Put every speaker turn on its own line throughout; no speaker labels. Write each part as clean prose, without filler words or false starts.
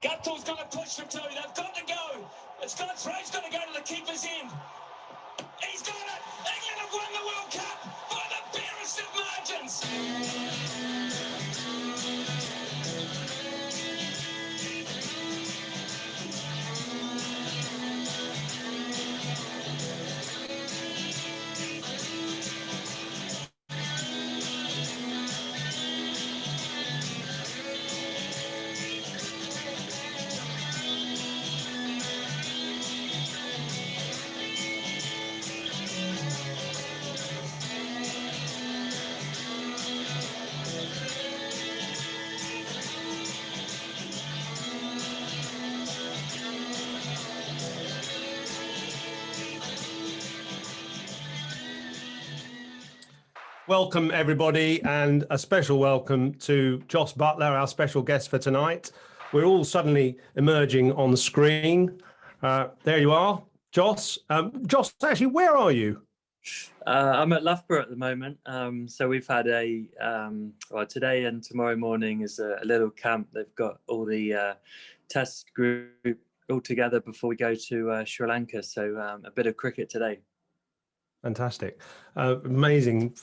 Gutfield's going to push from 2. They've got to go. It's got throug's going to go to the keeper's end. He's got it. England have won the World Cup by the barest of margins.
Welcome, everybody, and a special welcome to Jos Buttler, our special guest for tonight. We're all suddenly emerging on the screen. There you are, Jos. Jos, actually, where are you?
I'm at Loughborough at the moment. So we've had well, today and tomorrow morning is a little camp. They've got all the test group all together before we go to Sri Lanka. So a bit of cricket today.
Fantastic. Amazing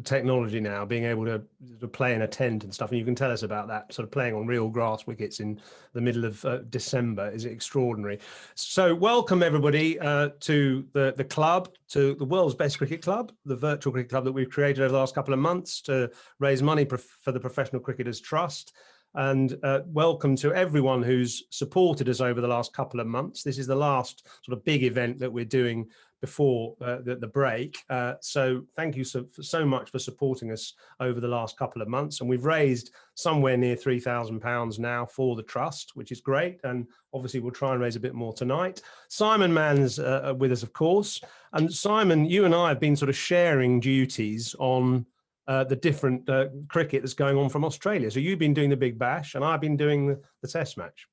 technology now, being able to play in a tent and stuff. And you can tell us about that, sort of playing on real grass wickets in the middle of December is extraordinary. So welcome, everybody, to the club, to the world's best cricket club, the virtual cricket club that we've created over the last couple of months to raise money for the Professional Cricketers Trust. And welcome to everyone who's supported us over the last couple of months. This is the last sort of big event that we're doing before the break. So thank you so much for supporting us over the last couple of months. And we've raised somewhere near £3,000 now for the trust, which is great. And obviously we'll try and raise a bit more tonight. Simon Mann's with us, of course. And Simon, you and I have been sort of sharing duties on the different cricket that's going on from Australia. So you've been doing the Big Bash and I've been doing the Test match.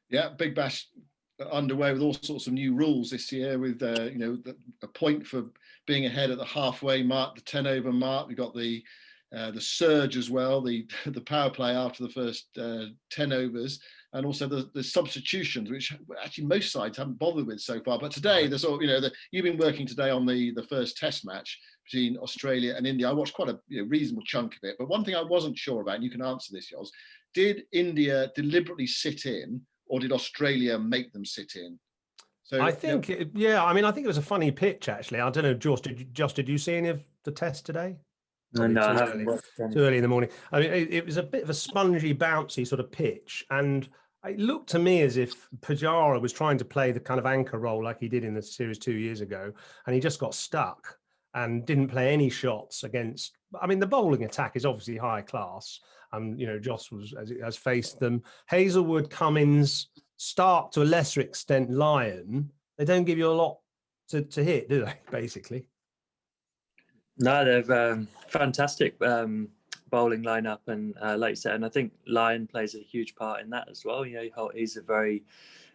Yeah, Big Bash underway with all sorts of new rules this year with, you know, a point for being ahead at the halfway mark, the 10 over mark. We've got the surge as well, the power play after the first 10 overs, and also the substitutions, which actually most sides haven't bothered with so far. But today, the sort of, you know, you've been working today on the first Test match between Australia and India. I watched quite a reasonable chunk of it. But one thing I wasn't sure about, and you can answer this, Jos, did India deliberately sit in, or did Australia make them sit in? So
I think, yeah, I mean, I think it was a funny pitch, actually. I don't know, Jos, did you see any of the test today?
No, I haven't watched any.
Too early in the morning. I mean, it was a bit of a spongy, bouncy sort of pitch. And it looked to me as if Pujara was trying to play the kind of anchor role like he did in the series 2 years ago. And he just got stuck and didn't play any shots against. I mean, the bowling attack is obviously high class. You know, Jos has faced them. Hazelwood, Cummins, Stark to a lesser extent, Lyon. They don't give you a lot to hit, do they, basically?
No, they're fantastic bowling lineup, and like you said, and I think Lyon plays a huge part in that as well. You know, he's a very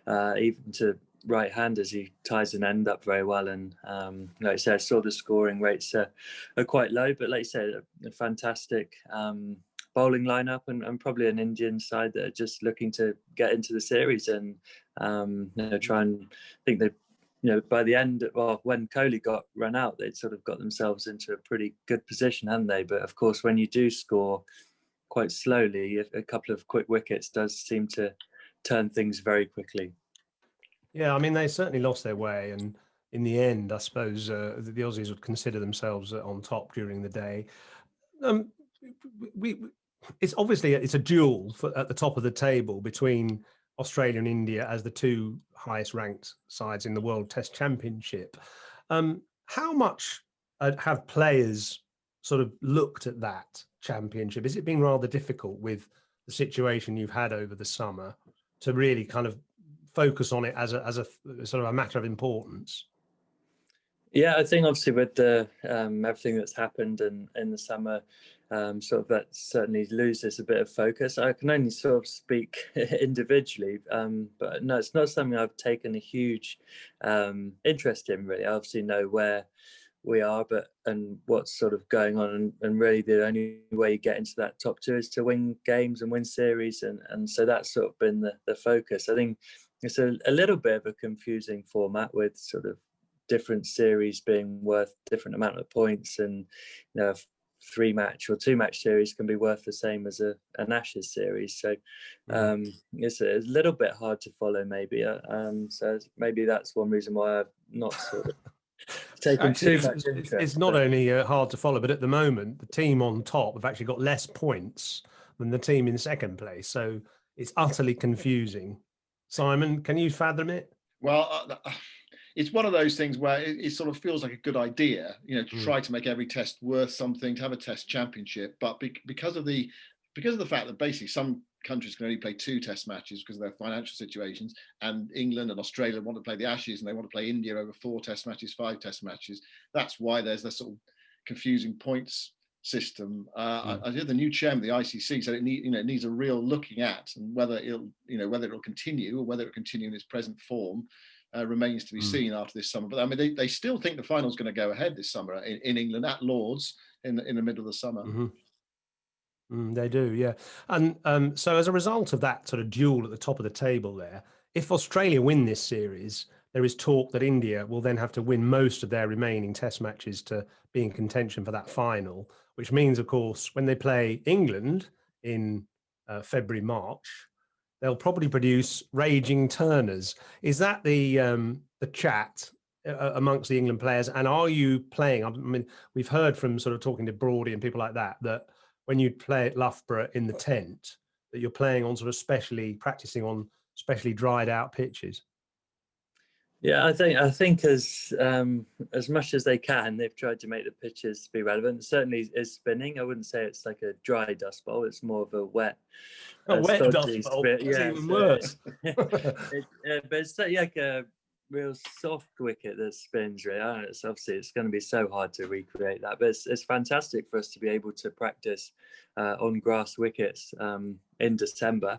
even to right-handers, he ties an end up very well. And like I said, I saw the scoring rates are quite low, but like you said, a fantastic bowling lineup, and probably an Indian side that are just looking to get into the series and you know, try and think they. You know, by the end, well, when Kohli got run out, they'd sort of got themselves into a pretty good position, hadn't they? But of course, when you do score quite slowly, a couple of quick wickets does seem to turn things very quickly. Yeah,
I mean, they certainly lost their way. And in the end, I suppose the Aussies would consider themselves on top during the day. It's obviously, it's a duel at the top of the table between Australia and India as the two highest ranked sides in the World Test Championship. How much have players sort of looked at that championship? Has it been rather difficult with the situation you've had over the summer to really kind of focus on it as a sort of a matter of importance?
Yeah, I think obviously with the everything that's happened in the summer, sort of that certainly loses a bit of focus. I can only sort of speak individually, but no, it's not something I've taken a huge interest in really. I obviously know where we are, and what's sort of going on, and really the only way you get into that top 2 is to win games and win series, and so that's sort of been the focus. I think it's a little bit of a confusing format with sort of different series being worth different amount of points, and 3-match or 2-match series can be worth the same as an Ashes series. So it's a little bit hard to follow, maybe. So maybe that's one reason why I've not sort of taken
actually,
too much interest.
It's not only hard to follow, but at the moment, the team on top have actually got less points than the team in second place. So it's utterly confusing. Simon, can you fathom it?
Well, it's one of those things where it sort of feels like a good idea, to try to make every test worth something, to have a test championship. But because of the fact that basically some countries can only play 2 test matches because of their financial situations, and England and Australia want to play the Ashes and they want to play India over 4 test matches, 5 test matches. That's why there's this sort of confusing points system. I hear the new chairman of the ICC said it needs a real looking at, and whether it'll continue or whether it'll continue in its present form remains to be seen after this summer. But I mean, they still think the final's going to go ahead this summer in England at Lord's in the middle of the summer.
They do, yeah. And so as a result of that sort of duel at the top of the table there, if Australia win this series, there is talk that India will then have to win most of their remaining test matches to be in contention for that final, which means, of course, when they play England in February, March, they'll probably produce raging turners. Is that the chat amongst the England players? And are you playing? I mean, we've heard from sort of talking to Brody and people like that when you play at Loughborough in the tent, that you're playing on sort of practicing on specially dried out pitches.
Yeah, I think as much as they can, they've tried to make the pitches be relevant. Certainly is spinning. I wouldn't say it's like a dry dust bowl. It's more of a wet
Dust bowl. That's even worse.
But it's like a real soft wicket that spins. Really, it's going to be so hard to recreate that. But it's fantastic for us to be able to practice on grass wickets in December.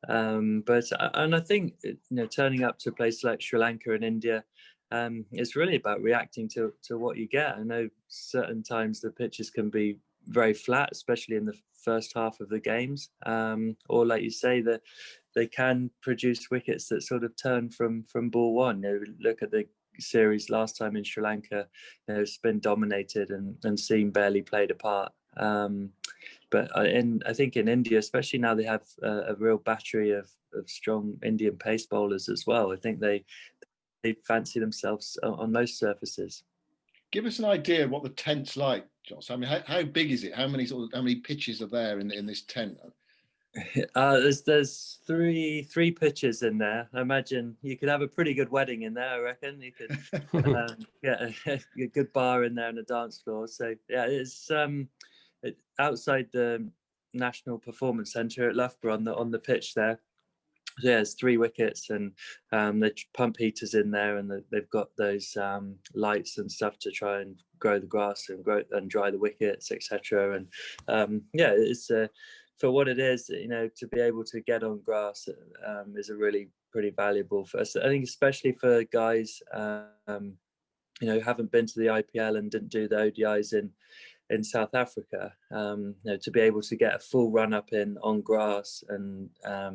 But I think turning up to places like Sri Lanka and India, it's really about reacting to what you get. I know certain times the pitches can be very flat, especially in the first half of the games, or like you say, that they can produce wickets that sort of turn from ball one. Look at the series last time in Sri Lanka, it's been dominated and seam barely played a part. But I think in India, especially now, they have a real battery of strong Indian pace bowlers as well. I think they fancy themselves on most surfaces.
Give us an idea of what the tent's like, Jos. I mean, how big is it? How many pitches are there in this tent?
There's three pitches in there. I imagine you could have a pretty good wedding in there. I reckon you could get a good bar in there and a dance floor. So yeah, it's outside the National Performance Centre at Loughborough on the pitch there. So yeah, there's 3 wickets, and they pump heaters in there, and they've got those lights and stuff to try and grow the grass and dry the wickets, etc. And yeah, it's for what it is, to be able to get on grass is a really pretty valuable for us. I think especially for guys who haven't been to the IPL and didn't do the ODIs in South Africa, to be able to get a full run up on grass, and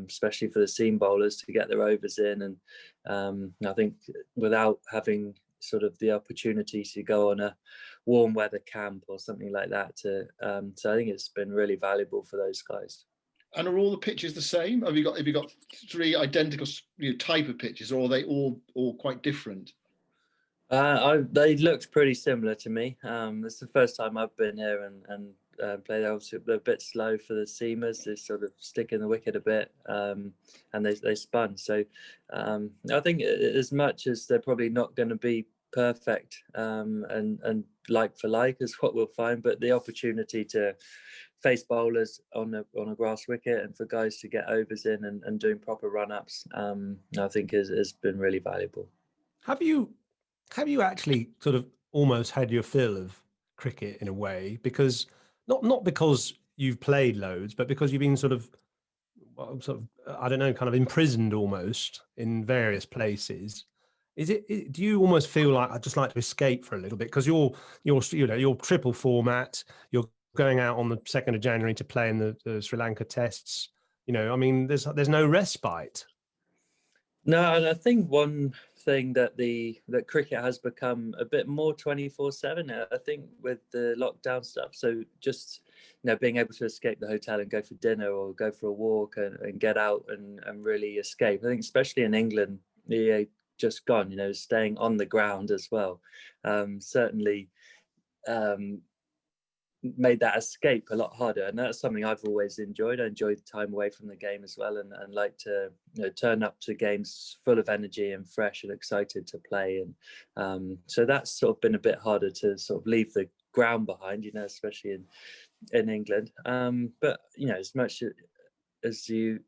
especially for the seam bowlers to get their overs in, and I think without having sort of the opportunity to go on a warm weather camp or something like that, so I think it's been really valuable for those guys.
And are all the pitches the same? Have you got 3 identical type of pitches, or are they all quite different?
They looked pretty similar to me. It's the first time I've been here and played. Obviously, they're a bit slow for the seamers. They sort of stick in the wicket a bit, and they spun. So I think as much as they're probably not going to be perfect and like for like is what we'll find, but the opportunity to face bowlers on a grass wicket and for guys to get overs in and doing proper run-ups, I think has been really valuable.
Have you actually sort of almost had your fill of cricket in a way, because not because you've played loads, but because you've been sort of I don't know, kind of imprisoned almost in various places? Do you almost feel like I'd just like to escape for a little bit, because you're your triple format, you're going out on the 2nd of January to play in the Sri Lanka tests. I mean, there's no respite.
No, and I think one thing that cricket has become a bit more 24/7. I think with the lockdown stuff, so just being able to escape the hotel and go for dinner or go for a walk and get out and really escape. I think especially in England, just gone. Staying on the ground as well. Certainly. Made that escape a lot harder, and that's something I've always enjoyed. I enjoyed time away from the game as well, and like to turn up to games full of energy and fresh and excited to play. And so that's sort of been a bit harder to sort of leave the ground behind, especially in England. But as much as it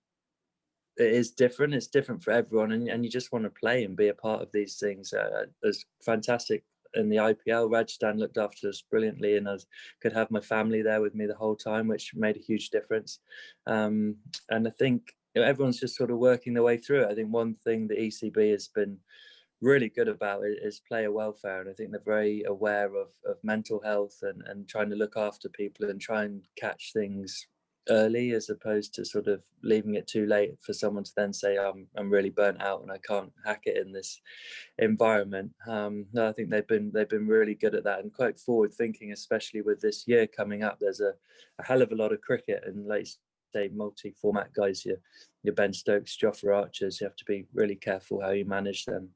is different, it's different for everyone, and you just want to play and be a part of these things. It's fantastic. In the IPL, Rajasthan looked after us brilliantly, and I could have my family there with me the whole time, which made a huge difference. And I think everyone's just sort of working their way through it. I think one thing the ECB has been really good about is player welfare, and I think they're very aware of mental health and trying to look after people and try and catch things early, as opposed to sort of leaving it too late for someone to then say, I'm really burnt out and I can't hack it in this environment. No, I think they've been really good at that and quite forward thinking, especially with this year coming up. There's a hell of a lot of cricket, and like you say, multi-format guys, your Ben Stokes, Jofra Archers, you have to be really careful how you manage them.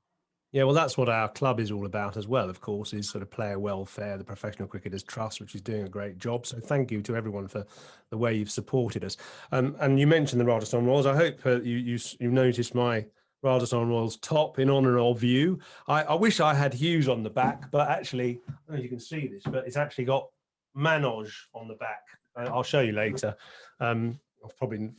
Yeah, well, that's what our club is all about as well, of course, is sort of player welfare, the Professional Cricketers Trust, which is doing a great job. So thank you to everyone for the way you've supported us. And you mentioned the Rajasthan Royals. I hope you noticed my Rajasthan Royals top in honour of you. I wish I had Hughes on the back, but actually, I don't know if you can see this, but it's actually got Manoj on the back. I'll show you later. I'll probably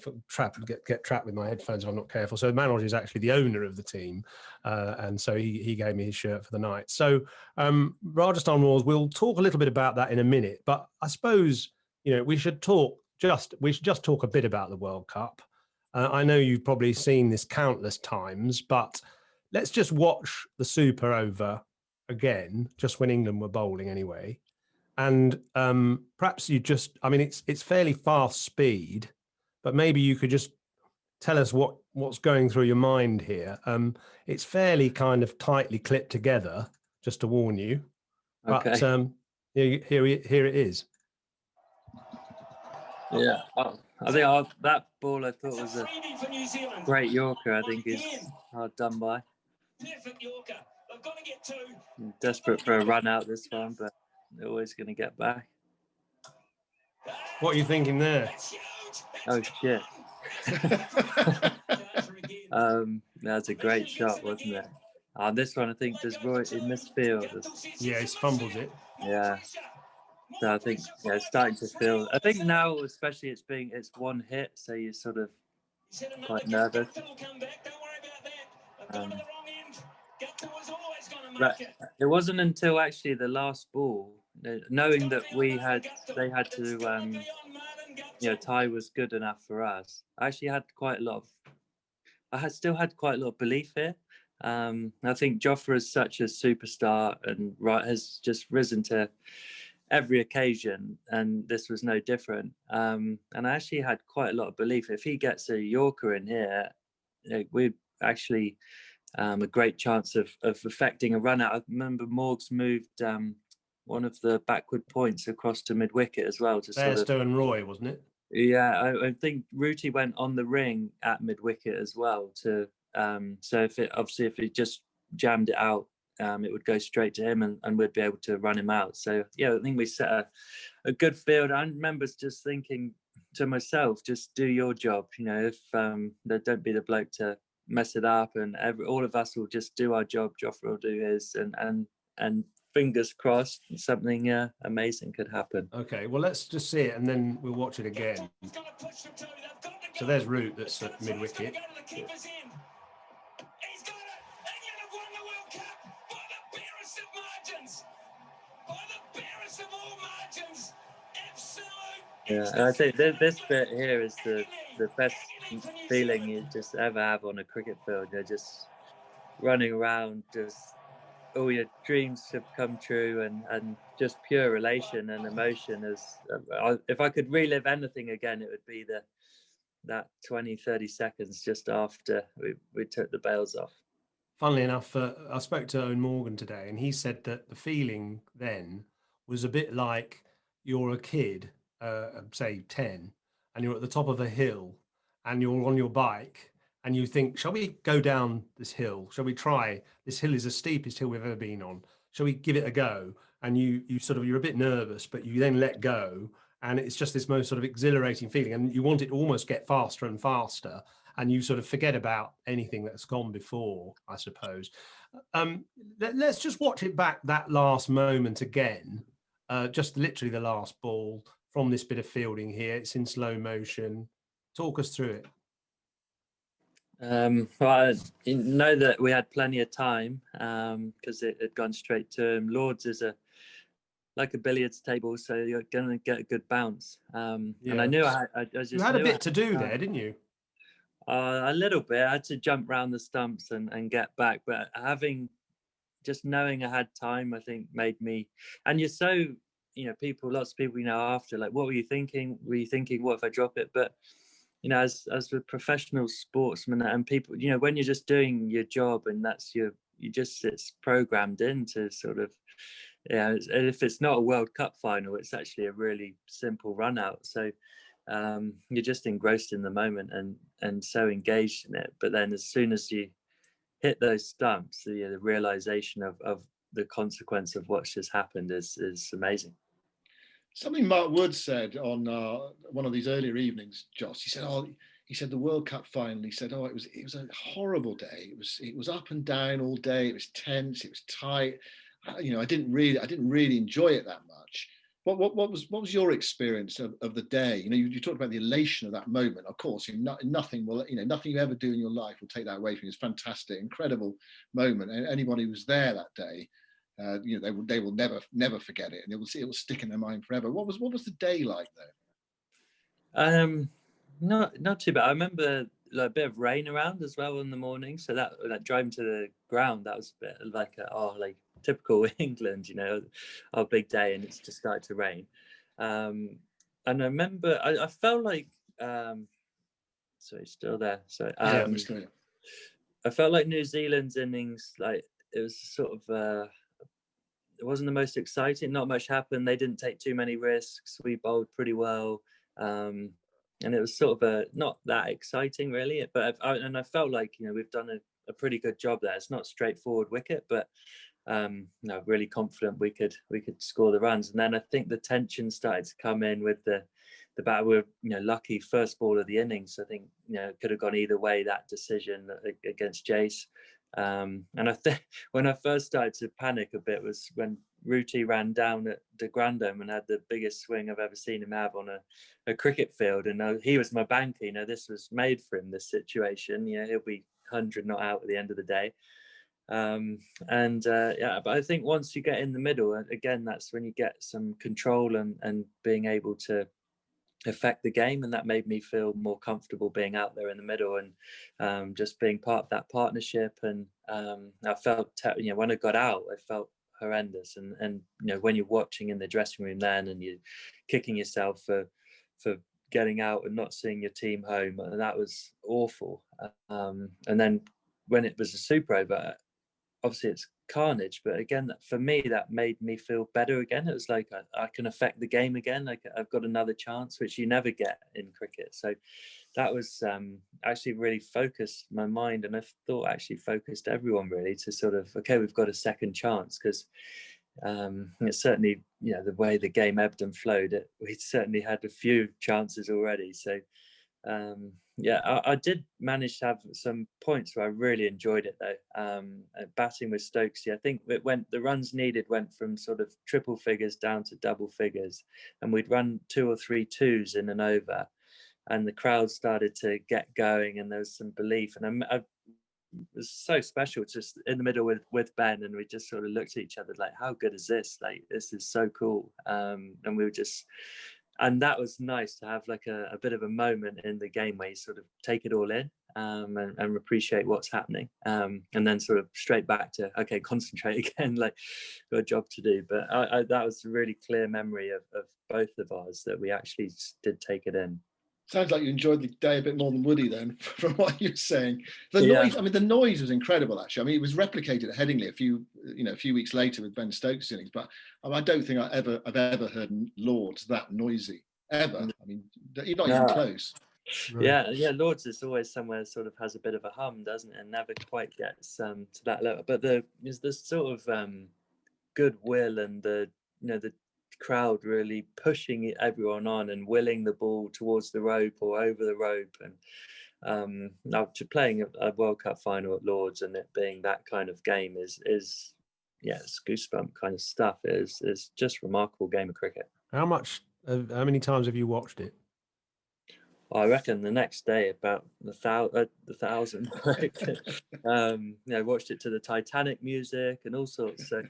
get trapped with my headphones if I'm not careful. So Manoj is actually the owner of the team, and so he gave me his shirt for the night. So Rajasthan Royals, we'll talk a little bit about that in a minute, but I suppose we should just talk a bit about the World Cup. I know you've probably seen this countless times, but let's just watch the Super over again, just when England were bowling anyway. And perhaps it's fairly fast speed, but maybe you could just tell us what's going through your mind here. It's fairly kind of tightly clipped together, just to warn you.
Okay.
But here it is.
Yeah, I think that ball I thought was a great Yorker. I think is hard done by.
Perfect Yorker. They've got to get two.
Desperate for a run out this one, but they're always going to get back.
What are you thinking there?
Oh shit! That's a great shot, wasn't it? This one I think does Roy in this field.
Yeah, he fumbles it.
Yeah. So I think it's starting to feel. I think now, especially it's one hit, so you're sort of quite nervous. But it wasn't until actually the last ball, knowing that they had to, tie was good enough for us. I actually had still had quite a lot of belief here. I think Jofra is such a superstar and has just risen to every occasion, and this was no different. And I actually had quite a lot of belief. If he gets a Yorker in here, we'd actually a great chance of affecting a run out. I remember Morgs moved one of the backward points across to mid wicket as well.
Bairstow and Roy, wasn't it?
Yeah, I think Ruti went on the ring at mid wicket as well. So if it just jammed it out, it would go straight to him and we'd be able to run him out. So yeah, I think we set a good field. I remember just thinking to myself, just do your job. If don't be the bloke to mess it up, and all of us will just do our job. Jofra will do his, and fingers crossed something amazing could happen.
Okay, well let's just see it and then we'll watch it again. So there's Root that's at mid wicket.
Yeah, and I think this bit here is the best feeling you just ever have on a cricket field. You're just running around, just all your dreams have come true, and just pure elation and emotion. If I could relive anything again, it would be that 20-30 seconds just after we took the bails off.
Funnily enough, I spoke to Owen Morgan today, and he said that the feeling then was a bit like you're a kid, say 10, and you're at the top of a hill, and you're on your bike, and you think, shall we go down this hill? Shall we try? This hill is the steepest hill we've ever been on. Shall we give it a go? And you're a bit nervous, but you then let go, and it's just this most sort of exhilarating feeling, and you want it to almost get faster and faster, and you sort of forget about anything that's gone before, I suppose. Let's just watch it back, that last moment again, just literally the last ball from this bit of fielding here. It's in slow motion. Talk us through it.
Well, you know that we had plenty of time because it had gone straight to him. Lords is like a billiards table, so you're going to get a good bounce. And I knew
you had a bit to do there, didn't you?
A little bit. I had to jump around the stumps and get back, but knowing I had time, I think made me. And you're so, lots of people, after, like, what were you thinking? Were you thinking, what if I drop it? But as with professional sportsmen and people, when you're just doing your job and it's programmed into sort of, if it's not a World Cup final, it's actually a really simple run out. So you're just engrossed in the moment and so engaged in it. But then as soon as you hit those stumps, the realization of the consequence of what's just happened is amazing.
Something Mark Wood said on one of these earlier evenings, Jos. He said the World Cup final. He said, it was a horrible day. It was up and down all day. It was tense. It was tight. I didn't really enjoy it that much. What was your experience of the day? You talked about the elation of that moment. Of course, nothing you ever do in your life will take that away from you. It's fantastic, incredible moment. And anybody who was there that day, they will never forget it, and it will stick in their mind forever. What was the day like
though? Not too bad. I remember a bit of rain around as well in the morning. So that driving to the ground, that was a bit like typical England, our big day, and it's just started to rain. And I remember I felt like sorry, still there. So I felt like New Zealand's innings, like it was sort of it wasn't the most exciting. Not much happened. They didn't take too many risks. We bowled pretty well. And it was sort of not that exciting really, but I felt like we've done a pretty good job there. It's not straightforward wicket, but really confident we could score the runs. And then I think the tension started to come in with the bat. We were lucky first ball of the innings. I think it could have gone either way, that decision against Jace. And I think when I first started to panic a bit was when Ruti ran down at the Grandome and had the biggest swing I've ever seen him have on a cricket field. And he was my banker. This was made for him, this situation. He'll be 100 not out at the end of the day. But I think once you get in the middle, again, that's when you get some control and being able to affect the game, and that made me feel more comfortable being out there in the middle and just being part of that partnership. And I felt when I got out, I felt horrendous, and when you're watching in the dressing room then and you're kicking yourself for getting out and not seeing your team home, and that was awful. And then when it was a super over, obviously it's carnage, but again, for me, that made me feel better again. It was like I can affect the game again. Like I've got another chance, which you never get in cricket. So that was actually really focused my mind, and I thought actually focused everyone really to sort of, okay, we've got a second chance, because it's certainly the way the game ebbed and flowed, we'd certainly had a few chances already. So I did manage to have some points where I really enjoyed it though. Batting with Stokesy, I think the runs needed went from sort of triple figures down to double figures, and we'd run 2 or 3 twos in an over, and the crowd started to get going, and there was some belief, and it was so special just in the middle with Ben, and we just sort of looked at each other like, how good is this? Like, this is so cool. And we were just, and that was nice to have like a bit of a moment in the game where you sort of take it all in. and appreciate what's happening, and then sort of straight back to, okay, concentrate again, like got a job to do. But that was a really clear memory of both of ours, that we actually did take it in.
Sounds like you enjoyed the day a bit more than Woody then, from what you're saying. The
Yeah.
noise, I mean, the noise was incredible, actually. I mean, it was replicated at Headingley a few weeks later with Ben Stokes' innings, but I don't think I've ever heard Lords that noisy, ever. I mean, you're not even close.
Yeah, Lords is always somewhere sort of has a bit of a hum, doesn't it? And never quite gets to that level. But there's this sort of goodwill and the crowd really pushing everyone on and willing the ball towards the rope or over the rope. And after playing a World Cup final at Lords and it being that kind of game is it's goosebump kind of stuff. Is just remarkable game of cricket.
How many times have you watched it?
I reckon the next day about the thousand. Watched it to the Titanic music and all sorts. So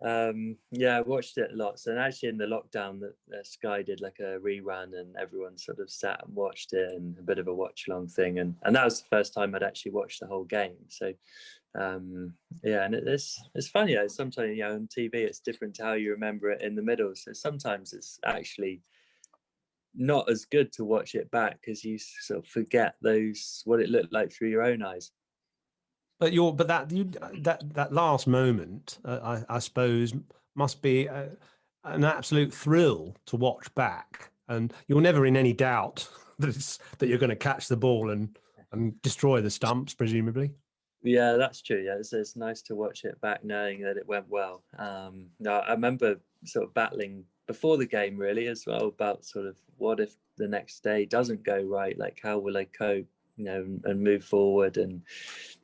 I watched it lots. And actually in the lockdown, that Sky did like a rerun, and everyone sort of sat and watched it, and a bit of a watch along thing. And that was the first time I'd actually watched the whole game. So and it's funny. Sometimes on TV it's different to how you remember it in the middle. So sometimes it's actually not as good to watch it back, because you sort of forget what it looked like through your own eyes.
But that last moment, I suppose, must be an absolute thrill to watch back, and you're never in any doubt that you're going to catch the ball and destroy the stumps, presumably.
Yeah, that's true. Yeah, it's nice to watch it back knowing that it went well. I remember sort of battling before the game really as well about sort of what if the next day doesn't go right, like how will I cope, and move forward. And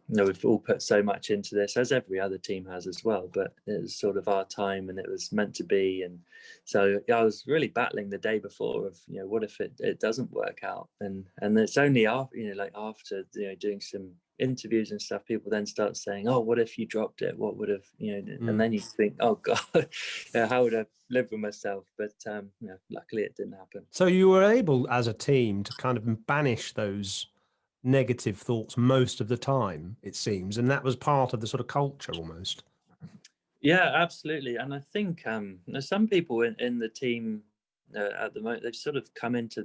we've all put so much into this, as every other team has as well, but it was sort of our time and it was meant to be. And so I was really battling the day before of what if it doesn't work out, and it's only after doing some interviews and stuff, people then start saying, oh, what if you dropped it, what would have and then you think, oh god, how would I live with myself? But luckily it didn't happen.
So you were able as a team to kind of banish those negative thoughts most of the time, it seems, and that was part of the sort of culture almost.
Yeah, absolutely. And I think there's some people in the team at the moment, they've sort of come into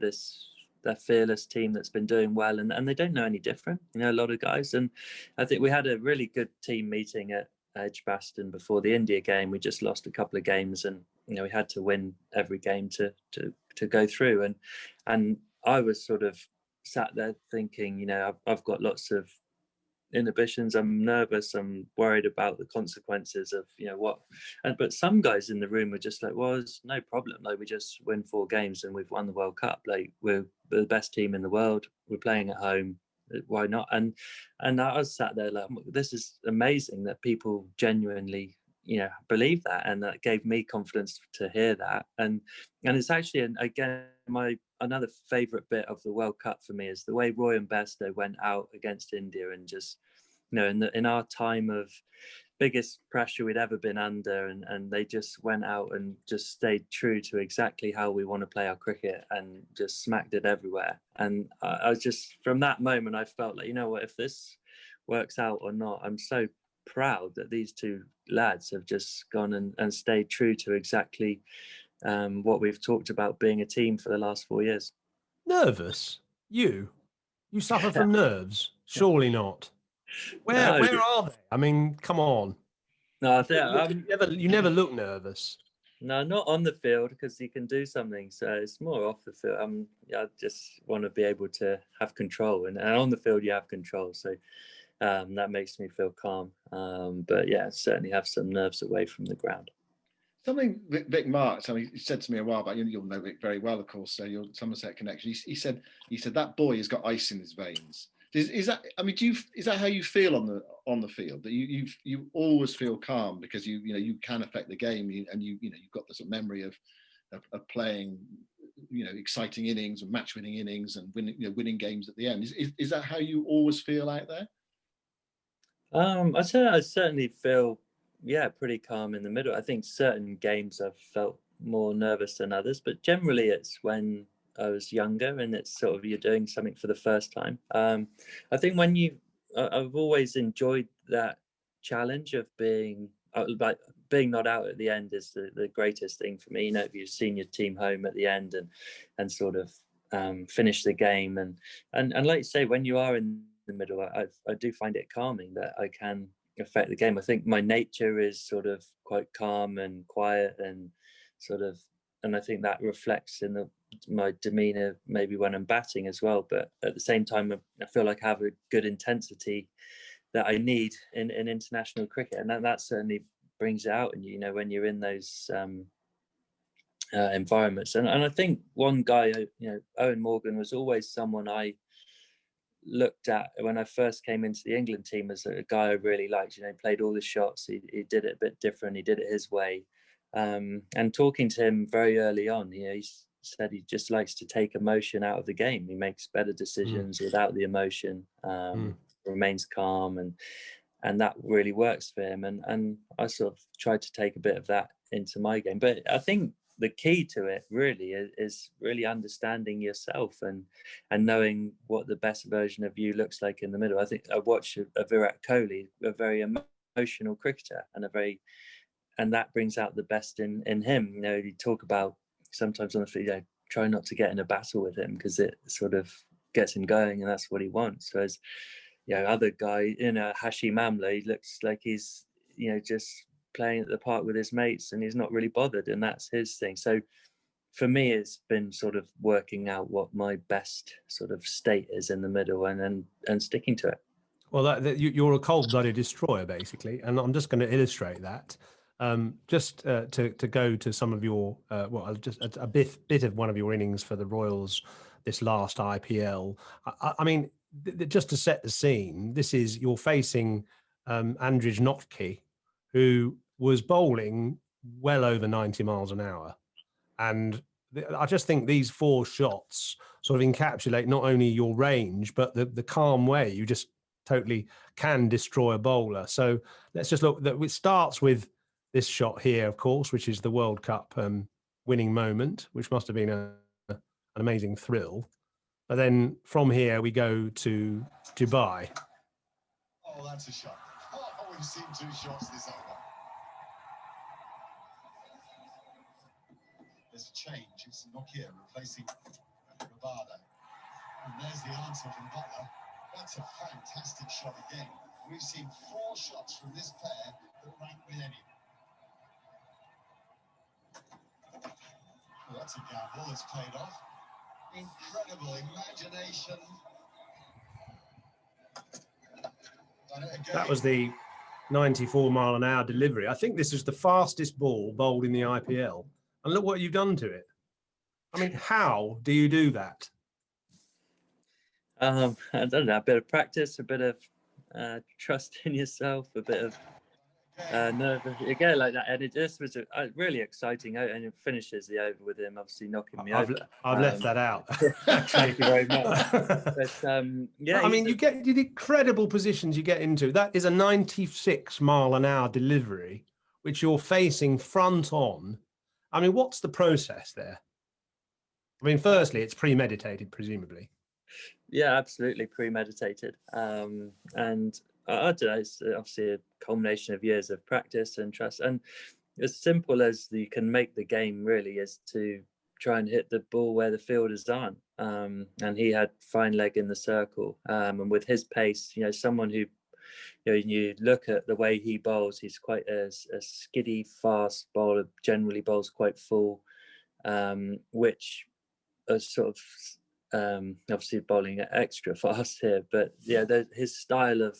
that fearless team that's been doing well, and they don't know any different, a lot of guys. And I think we had a really good team meeting at Edgbaston before the India game. We just lost a couple of games, and we had to win every game to go through. And I was sort of sat there thinking, I've got lots of inhibitions, I'm nervous, I'm worried about the consequences of but some guys in the room were just like, well, it's no problem, like we just win 4 games and we've won the World Cup, like we're the best team in the world, we're playing at home, why not? And I was sat there like, this is amazing that people genuinely believe that, and that gave me confidence to hear that. And it's actually, again, another favorite bit of the World Cup for me is the way Roy and Bairstow went out against India, and just in our time of biggest pressure we'd ever been under, and they just went out and just stayed true to exactly how we want to play our cricket and just smacked it everywhere. And I was just, from that moment, I felt like, what, if this works out or not, I'm so proud that these 2 lads have just gone and stayed true to exactly what we've talked about being a team for the last 4 years.
Nervous? You suffer from nerves? Surely not. Where are they? I mean, come on.
No, I think
you never look nervous.
No, not on the field, because you can do something. So it's more off the field. I just want to be able to have control, and on the field you have control. So that makes me feel calm. But yeah, certainly have some nerves away from the ground.
Something Vic marked, I mean, he said to me a while back, you'll know Vic very well, of course, so your Somerset connection. He said that boy has got ice in his veins. Is that? I mean, is that how you feel on the field? That you always feel calm because you can affect the game, and you've got this memory of playing exciting innings and match-winning innings and winning games at the end. Is that how you always feel out there?
I'd say I certainly feel pretty calm in the middle. I think certain games I've felt more nervous than others, but generally it's when I was younger, and it's sort of you're doing something for the first time. I think I've always enjoyed that challenge of being like being not out at the end is the greatest thing for me. You know, if you've seen your team home at the end and sort of finish the game, and like you say, when you are in the middle, I do find it calming that I can affect the game. I think my nature is sort of quite calm and quiet and sort of, and I think that reflects in my demeanor maybe when I'm batting as well. But at the same time, I feel like I have a good intensity that I need in international cricket, and that certainly brings it out. And you know, when you're in those environments, and I think one guy, you know, Owen Morgan was always someone I looked at when I first came into the England team as a guy I really liked. You know, he played all the shots. He did it a bit different. He did it his way. And talking to him very early on, you know, he said he just likes to take emotion out of the game. He makes better decisions without the emotion. Remains calm, and that really works for him. And I sort of tried to take a bit of that into my game. But I think the key to it really is really understanding yourself and knowing what the best version of you looks like in the middle. I think I watched a Virat Kohli, a very emotional cricketer, and that brings out the best in him. You know, you talk about sometimes on the field, you know, try not to get in a battle with him because it sort of gets him going, and that's what he wants. Whereas, you know, other guy, you know, Hashim Amla, he looks like he's, you know, just playing at the park with his mates and he's not really bothered, and that's his thing. So for me, it's been sort of working out what my best sort of state is in the middle and sticking to it.
Well, you're a cold-blooded destroyer, basically, and I'm just going to illustrate that. Just to go to some of your, just a bit of one of your innings for the Royals this last IPL. I mean, just to set the scene, you're facing Andrij Notke, who was bowling well over 90 miles an hour. And I just think these 4 shots sort of encapsulate not only your range, but the calm way you just totally can destroy a bowler. So let's just look. It starts with this shot here, of course, which is the World Cup winning moment, which must have been an amazing thrill. But then from here, we go to Dubai.
Oh, that's a shot. Oh, we've seen 2 shots this over. There's a change. It's Nokia replacing Rabada. And there's the answer from Buttler. That's a fantastic shot again. We've seen 4 shots from this pair that rank with any. Well, that's a gamble that's played off. Incredible imagination.
That was the 94 mile an hour delivery. I think this is the fastest ball bowled in the IPL. And look what you've done to it. I mean, how do you do that?
I don't know, a bit of practice, a bit of trust in yourself, a bit of nerve. Again, like that. And it just was a really exciting, and it finishes the over with him obviously knocking me over.
I've left that out.
Thank you very much. But, yeah,
I mean, you get the incredible positions you get into. That is a 96 mile an hour delivery, which you're facing front on. I mean, what's the process there? I mean, firstly, it's premeditated, presumably.
Yeah, absolutely premeditated. And I don't know, it's obviously a culmination of years of practice and trust. And as simple as you can make the game really is to try and hit the ball where the fielders aren't. And he had fine leg in the circle. And with his pace, you know, someone who, you know, you look at the way he bowls, he's quite a skiddy, fast bowler, generally bowls quite full, which are sort of obviously bowling extra fast here. But yeah, his style of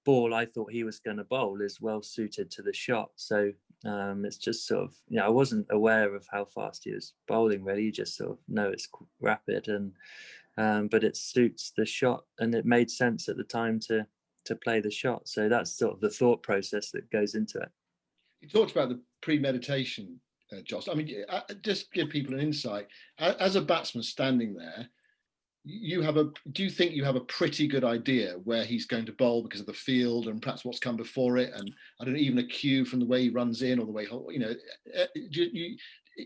ball I thought he was going to bowl is well suited to the shot. So it's just sort of, you know, I wasn't aware of how fast he was bowling really. You just sort of know it's rapid and but it suits the shot, and it made sense at the time to play the shot. So that's sort of the thought process that goes into it.
You talked about the premeditation, Jos. I mean, just give people an insight. As a batsman standing there, do you think you have a pretty good idea where he's going to bowl because of the field and perhaps what's come before it, and I don't know, even a cue from the way he runs in or the way, you know,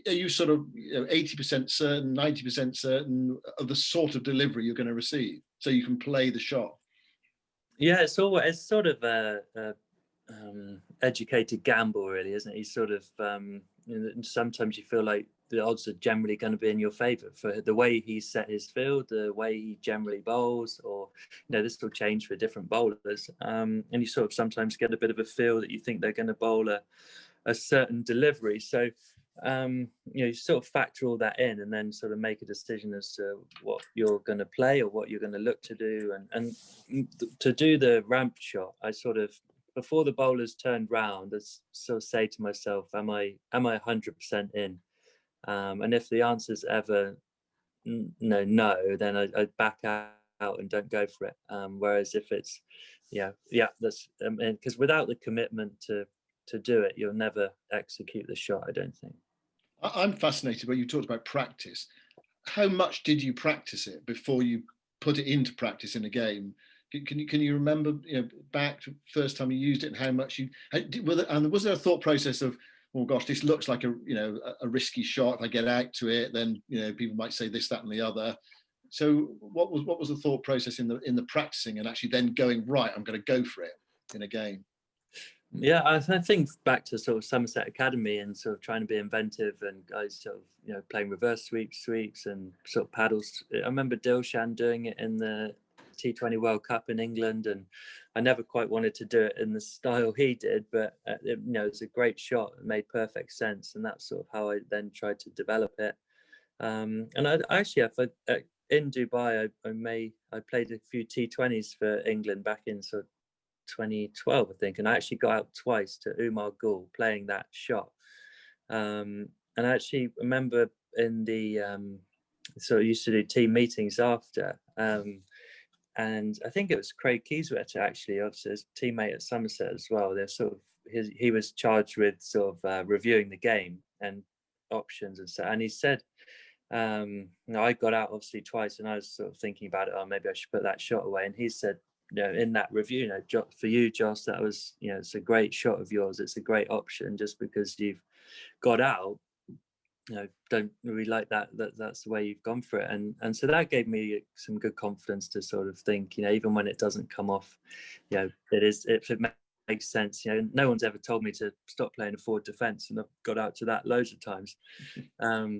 are you sort of 80% certain, 90% certain of the sort of delivery you're going to receive, so you can play the shot?
Yeah, it's sort of a educated gamble, really, isn't it? He's sort of sometimes you feel like the odds are generally going to be in your favour for the way he set his field, the way he generally bowls, or this will change for different bowlers, and you sort of sometimes get a bit of a feel that you think they're going to bowl a certain delivery. So you sort of factor all that in and then sort of make a decision as to what you're going to play or what you're going to look to do. And to do the ramp shot, I sort of, before the bowlers turned round, I sort of say to myself, am I 100% in? And if the answer's ever no, then I back out and don't go for it. Whereas if it's that's because without the commitment to do it, you'll never execute the shot, I don't think.
I'm fascinated when you talked about practice. How much did you practice it before you put it into practice in a game? Can you remember back to the first time you used it, and how much was there a thought process of, oh gosh, this looks like a risky shot. If I get out to it, then people might say this, that, and the other. So what was the thought process in the practicing and actually then going, right, I'm going to go for it in a game?
Yeah, I think back to sort of Somerset Academy and sort of trying to be inventive, and guys sort of playing reverse sweeps and sort of paddles. I remember Dilshan doing it in the T20 World Cup in England, and I never quite wanted to do it in the style he did, but it was a great shot. It made perfect sense, and that's sort of how I then tried to develop it. And I actually, in Dubai, I played a few T20s for England back in sort of 2012, I think, and I actually got out twice to Umar Gul playing that shot. And I actually remember in the so I used to do team meetings after, and I think it was Craig Keyswetter, actually, obviously his teammate at Somerset as well. They're sort of he was charged with sort of reviewing the game and options and so. And he said, I got out obviously twice, and I was sort of thinking about it. Oh, maybe I should put that shot away. And he said, in that review, for you, Jos, that was, it's a great shot of yours. It's a great option. Just because you've got out, don't really like that. That's the way you've gone for it. And so that gave me some good confidence to sort of think, even when it doesn't come off, it makes sense. No one's ever told me to stop playing a forward defence, and I've got out to that loads of times.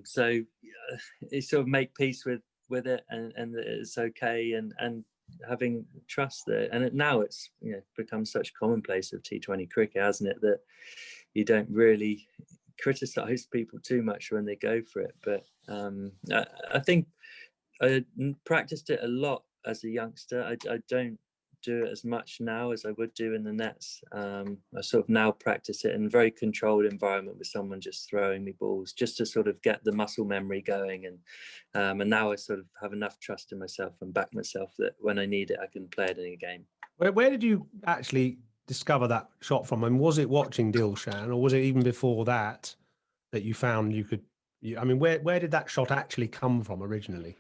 So you sort of make peace with it, and it's okay, and having trust there. And now it's become such commonplace of T20 cricket, hasn't it, that you don't really criticize people too much when they go for it. But I think I practiced it a lot as a youngster. I don't do it as much now as I would do in the nets. I sort of now practice it in a very controlled environment with someone just throwing me balls, just to sort of get the muscle memory going. And now I sort of have enough trust in myself and back myself that when I need it, I can play it in a game.
Where did you actually discover that shot from? And was it watching Dilshan, or was it even before that you found you could? Where did that shot actually come from originally?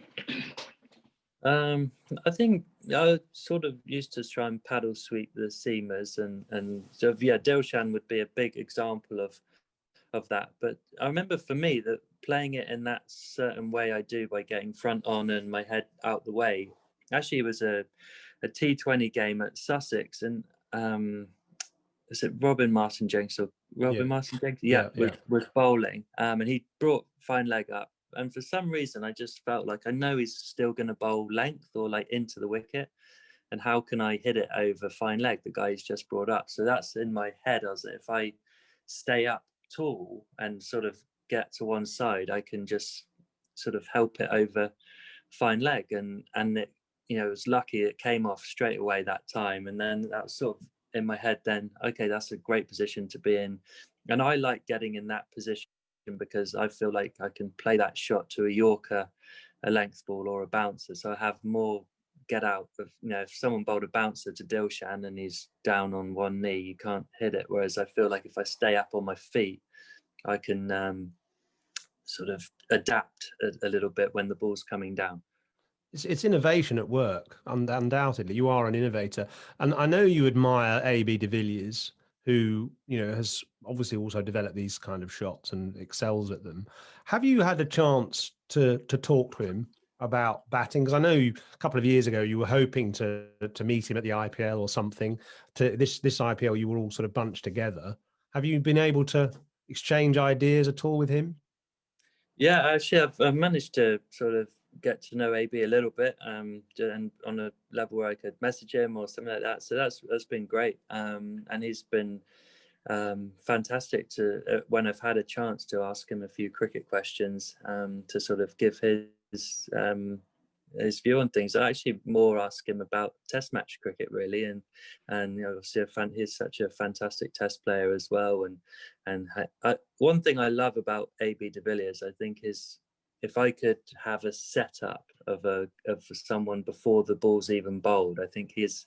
I think I sort of used to try and paddle sweep the seamers, and so Dilshan would be a big example of that. But I remember for me that playing it in that certain way I do, by getting front on and my head out the way, actually it was a T20 game at Sussex, and is it Robin Martin-Jenks or Robin Martin-Jenks? Was bowling, and he brought fine leg up. And for some reason, I just felt like I know he's still going to bowl length or like into the wicket. And how can I hit it over fine leg, the guy he's just brought up? So that's in my head. I was like, if I stay up tall and sort of get to one side, I can just sort of help it over fine leg. And it, it was lucky it came off straight away that time. And then that was sort of in my head then, okay, that's a great position to be in. And I like getting in that position because I feel like I can play that shot to a Yorker, a length ball, or a bouncer. So I have more get out of, if someone bowled a bouncer to Dilshan and he's down on one knee, you can't hit it. Whereas I feel like if I stay up on my feet, I can sort of adapt a little bit when the ball's coming down.
It's innovation at work, undoubtedly. You are an innovator. And I know you admire A.B. de Villiers, who, you know, has obviously also developed these kind of shots and excels at them. Have you had a chance to talk to him about batting? Because I know a couple of years ago you were hoping to meet him at the IPL or something. To this IPL, you were all sort of bunched together. Have you been able to exchange ideas at all with him?
Yeah, actually, I've managed to sort of get to know AB a little bit, and on a level where I could message him or something like that. So that's been great, and he's been fantastic to when I've had a chance to ask him a few cricket questions, to sort of give his view on things. I actually more ask him about Test match cricket really, and you know, obviously he's such a fantastic Test player as well. And one thing I love about AB de Villiers, I think, is if I could have a setup of someone before the ball's even bowled, I think his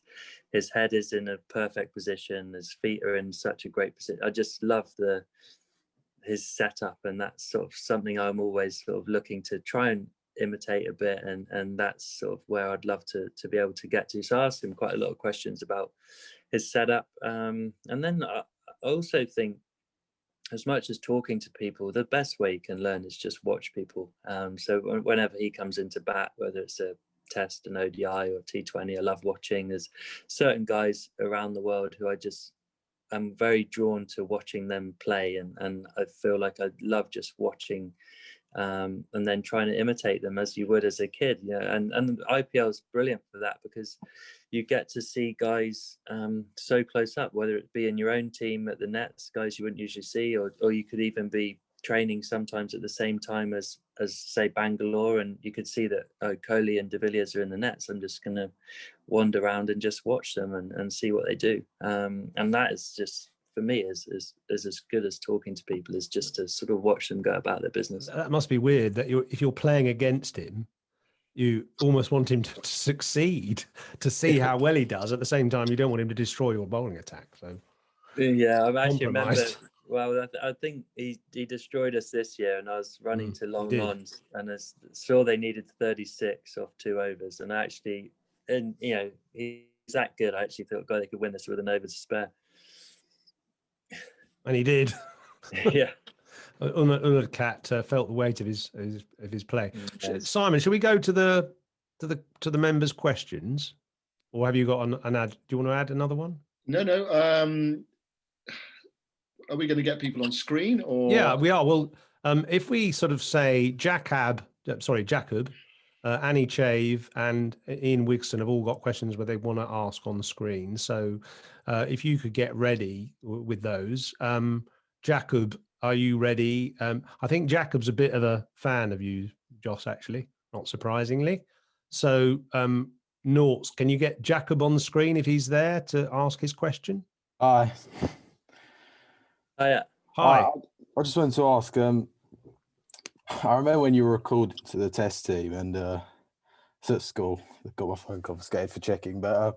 head is in a perfect position. His feet are in such a great position. I just love his setup, and that's sort of something I'm always sort of looking to try and imitate a bit, and that's sort of where I'd love to be able to get to. So I asked him quite a lot of questions about his setup, and then I also think, as much as talking to people, the best way you can learn is just watch people. So whenever he comes into bat, whether it's a Test, an ODI or T20, I love watching. There's certain guys around the world who I'm very drawn to watching them play, and I feel like I love just watching, and then trying to imitate them as you would as a kid. Yeah, and IPL is brilliant for that, because you get to see guys so close up, whether it be in your own team at the nets, guys you wouldn't usually see, or you could even be training sometimes at the same time as say Bangalore, and you could see that Kohli and de Villiers are in the nets. I'm just going to wander around and just watch them and see what they do, and that is just, for me, is as good as talking to people, is just to sort of watch them go about their business.
That must be weird that if you're playing against him, you almost want him to succeed, to see how well he does. At the same time, you don't want him to destroy your bowling attack. So
yeah, I actually remember.
Well,
I think he destroyed us this year, and I was running to long ons, and I saw they needed 36 off 2 overs, and actually, and you know, he's that good. I actually thought, God, they could win this with an over to spare,
and he did.
Yeah.
Unad Cat felt the weight of his play. Yes. Simon, should we go to the members' questions, or have you got an ad? Do you want to add another one?
No. Are we going to get people on screen, or?
Yeah, we are. Well, if we sort of say Jacob, Annie Chave, and Ian Wigston have all got questions where they want to ask on the screen. So if you could get ready with those. Jacob, are you ready? I think Jacob's a bit of a fan of you, Jos, actually, not surprisingly. So, Norts, can you get Jacob on the screen if he's there to ask his question?
Hi.
Yeah.
Hi.
I just wanted to ask, I remember when you were called to the Test team, and it's at school. I got my phone confiscated for checking, but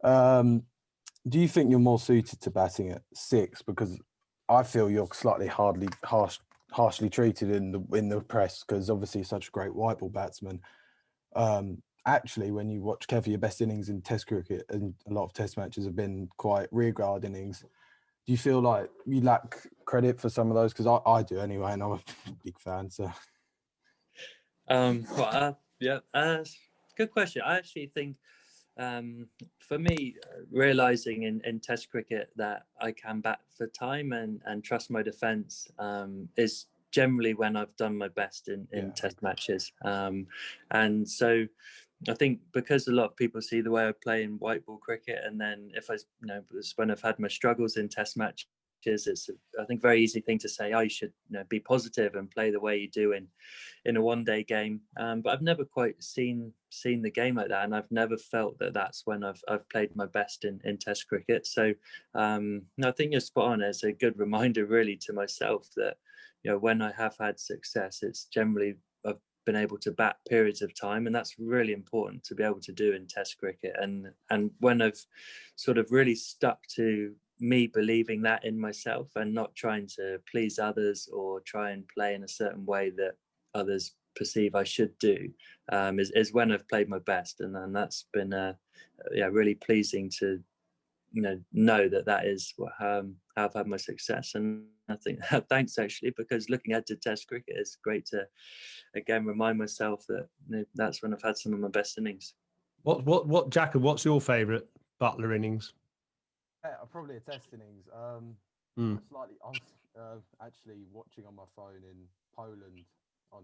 do you think you're more suited to batting at 6? Because I feel you're slightly harshly treated in the press, because obviously you're such a great white ball batsman. Actually, when you watch Kev, your best innings in Test cricket, and a lot of Test matches have been quite rearguard innings, do you feel like you lack credit for some of those? Because I do anyway, and I'm a big fan. So,
good question. I actually think, for me, realizing in Test cricket that I can bat for time and trust my defence is generally when I've done my best in Test matches. And so I think, because a lot of people see the way I play in white ball cricket, and then if when I've had my struggles in Test matches, it's I think very easy thing to say, oh, you should be positive and play the way you do in a one-day game. But I've never quite seen the game like that, and I've never felt that that's when I've played my best in Test cricket. So I think you're spot on. It's a good reminder, really, to myself that when I have had success, it's generally I've been able to bat periods of time, and that's really important to be able to do in Test cricket. And when I've sort of really stuck to me believing that in myself and not trying to please others or try and play in a certain way that others perceive I should do, is when I've played my best, and that's been really pleasing to know that is how I've had my success. And I think thanks actually, because looking ahead to Test cricket, it's great to again remind myself that that's when I've had some of my best innings.
What Jacob? What's your favourite Buttler innings?
Yeah, probably a Test innings. Slightly. I was actually watching on my phone in Poland on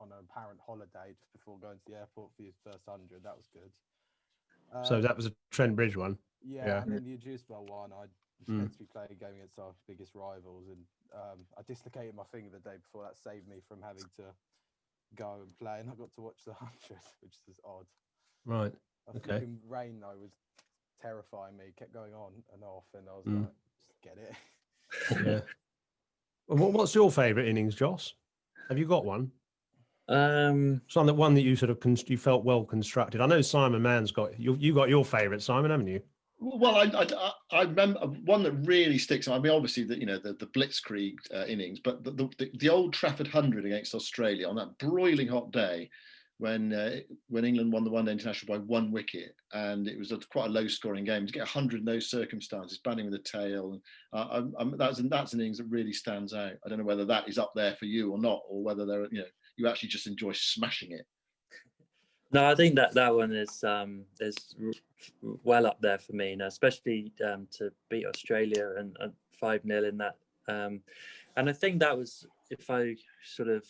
an apparent holiday just before going to the airport for his first 100. That was good.
So that was a Trent Bridge one.
Yeah, and then the Jos Buttler one, I was meant to be playing a game against our biggest rivals, and I dislocated my finger the day before. That saved me from having to go and play, and I got to watch the 100, which is odd.
Right.
The
Okay.
flipping rain though was terrifying me. It kept going on and off, and I was like, just get it.
Yeah. What's your favourite innings, Jos? Have you got one? One that you sort of you felt well constructed. I know Simon Mann's got you got your favourite, Simon, haven't you?
Well, I remember one that really sticks. I mean, obviously the Blitzkrieg innings, but the Old Trafford 100 against Australia on that broiling hot day, when England won the One Day International by 1 wicket, and it was quite a low scoring game. To get 100 in those circumstances, batting with a tail, that's an innings that really stands out. I don't know whether that is up there for you or not, or whether you actually just enjoy smashing it.
No, I think that one is well up there for me, especially to beat Australia and 5-0 in that. And I think that was, if I sort of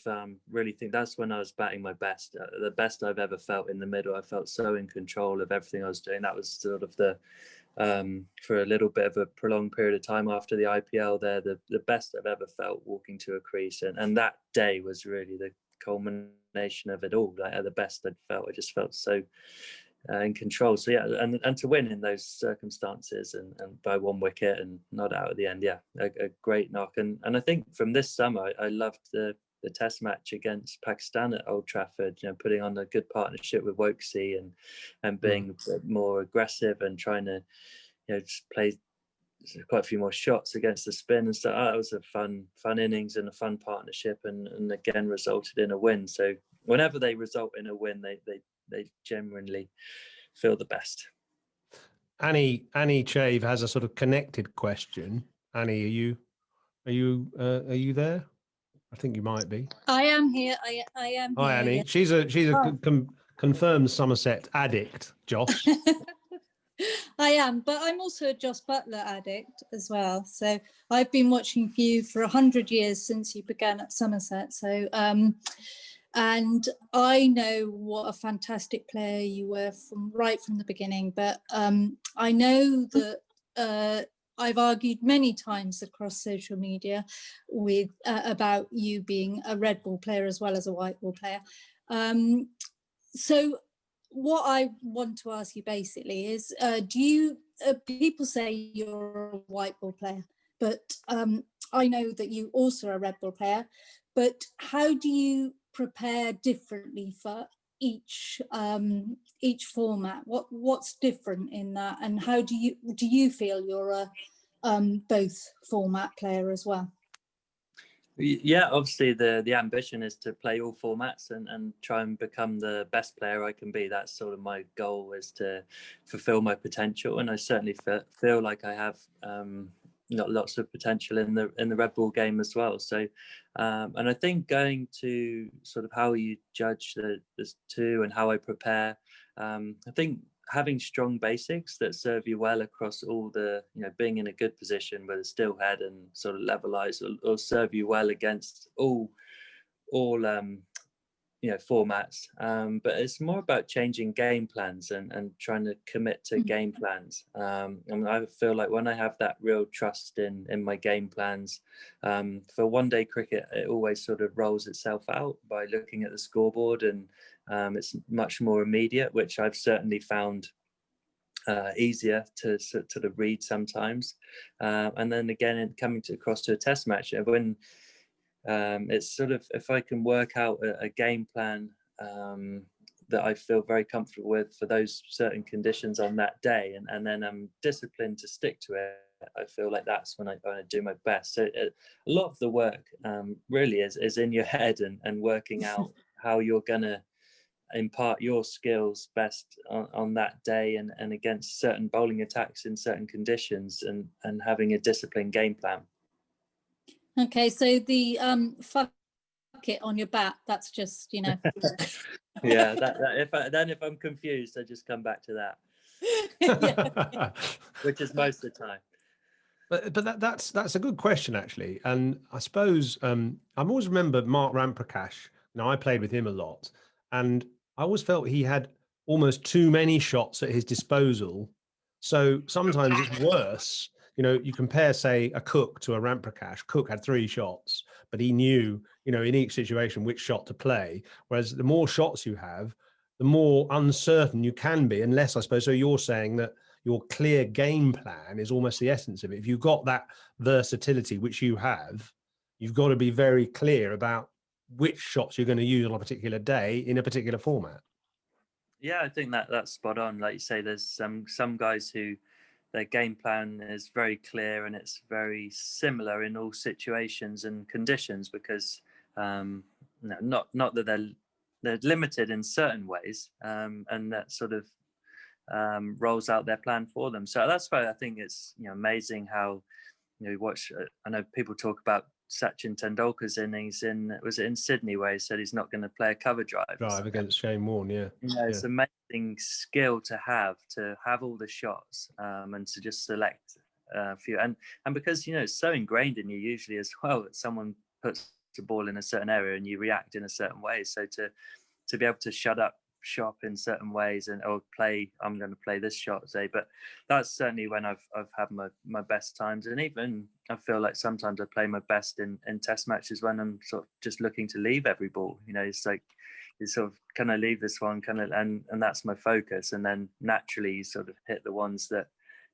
really think, that's when I was batting my best, the best I've ever felt in the middle. I felt so in control of everything I was doing. That was sort of for a little bit of a prolonged period of time after the IPL there, the best I've ever felt walking to a crease. And that day was really the culmination of it all. Like at the best I'd felt, I just felt so in control. So yeah, and to win in those circumstances and by 1 wicket and not out at the end, a great knock. And I think from this summer, I loved the Test match against Pakistan at Old Trafford. Putting on a good partnership with Wokesy and being more aggressive and trying to just play quite a few more shots against the spin and stuff. That was a fun innings and a fun partnership, and again resulted in a win. So whenever they result in a win, they genuinely feel the best.
Annie Chave has a sort of connected question. Annie, are you there? I think you might be.
I am here. I am.
Hi,
here,
Annie.
yeah.
She's a confirmed Somerset addict, Jos.
I am, but I'm also a Jos Buttler addict as well. So I've been watching you for 100 years since you began at Somerset. So, and I know what a fantastic player you were right from the beginning. But I know that I've argued many times across social media about you being a red ball player as well as a white ball player. So what I want to ask you basically is, people say you're a white ball player, but I know that you also are a red ball player, but how do you prepare differently for each format? What's different in that, and how do you feel you're a both format player as well?
Yeah, obviously the ambition is to play all formats and try and become the best player I can be. That's sort of my goal, is to fulfill my potential, and I certainly feel like I have lots of potential in the red ball game as well. So and I think going to sort of how you judge the two and how I prepare, I think having strong basics that serve you well across all the, being in a good position with a still head and sort of level eyes will serve you well against all formats. But it's more about changing game plans and trying to commit to game plans. And I feel like when I have that real trust in my game plans, for one day cricket, it always sort of rolls itself out by looking at the scoreboard, and it's much more immediate, which I've certainly found easier to sort of read sometimes. And then again, coming across to a test match, when it's sort of, if I can work out a game plan that I feel very comfortable with for those certain conditions on that day, and then I'm disciplined to stick to it, I feel like that's when I do my best. So a lot of the work really is in your head and working out how you're gonna impart your skills best on that day and against certain bowling attacks in certain conditions, and having a disciplined game plan.
Okay, so the fuck it on your bat, that's just, you know.
Yeah, if I'm confused, I just come back to that.
Yeah.
Which is most of the time.
But that's a good question, actually. And I suppose I've always remembered Mark Ramprakash. Now, I played with him a lot, and I always felt he had almost too many shots at his disposal. So sometimes it's worse. You know, you compare, say, a Cook to a Ramprakash. Cook had 3 shots, but he knew, you know, in each situation which shot to play. Whereas the more shots you have, the more uncertain you can be, unless, I suppose, so you're saying that your clear game plan is almost the essence of it. If you've got that versatility, which you have, you've got to be very clear about which shots you're going to use on a particular day in a particular format.
Yeah, I think that's spot on. Like you say, there's some guys who their game plan is very clear and it's very similar in all situations and conditions, because not that they're limited in certain ways, and that sort of rolls out their plan for them. So that's why I think it's, you know, amazing how, you know, you watch. I know people talk about Sachin Tendulkar's innings was it in Sydney, where he said he's not going to play a cover drive
Against Shane Warne. Yeah,
you know, it's amazing skill to have all the shots, and to just select a few, and because, you know, it's so ingrained in you usually as well that someone puts the ball in a certain area and you react in a certain way. So to be able to shut up shop in certain ways and I'm going to play this shot, say, but that's certainly when I've had my best times. And even I feel like sometimes I play my best in test matches when I'm sort of just looking to leave every ball. You know, it's like, it's sort of, can I leave this one, and that's my focus, and then naturally you sort of hit the ones that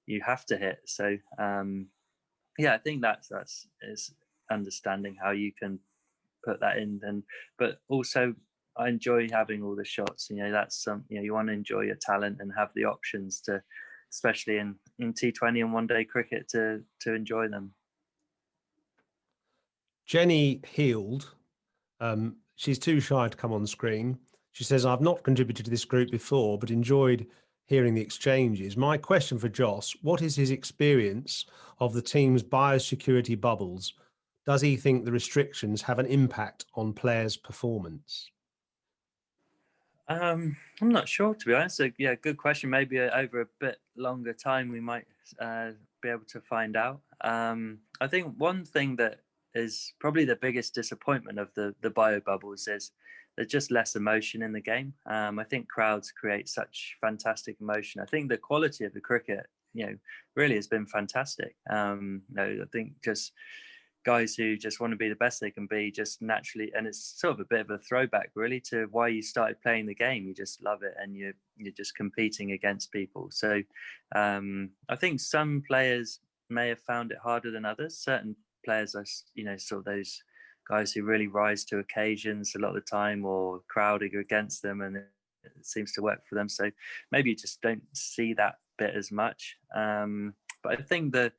you have to hit. So I think that's is understanding how you can put that in, but also I enjoy having all the shots. You know, that's you know, you want to enjoy your talent and have the options to, especially in T20 and one day cricket, to enjoy them.
Jenny Heald, she's too shy to come on screen. She says, I've not contributed to this group before, but enjoyed hearing the exchanges. My question for Jos, what is his experience of the team's biosecurity bubbles? Does he think the restrictions have an impact on players' performance?
I'm not sure, to be honest. So, yeah, good question. Maybe over a bit longer time we might be able to find out. I think one thing that is probably the biggest disappointment of the bio bubbles is there's just less emotion in the game. I think crowds create such fantastic emotion. I think the quality of the cricket, you know, really has been fantastic. You know, I think just guys who just want to be the best they can be, just naturally, and it's sort of a bit of a throwback really to why you started playing the game. You just love it, and you're just competing against people. So I think some players may have found it harder than others. Certain players are, you know, sort of those guys who really rise to occasions a lot of the time, or crowding against them, and it seems to work for them. So maybe you just don't see that bit as much. But I think the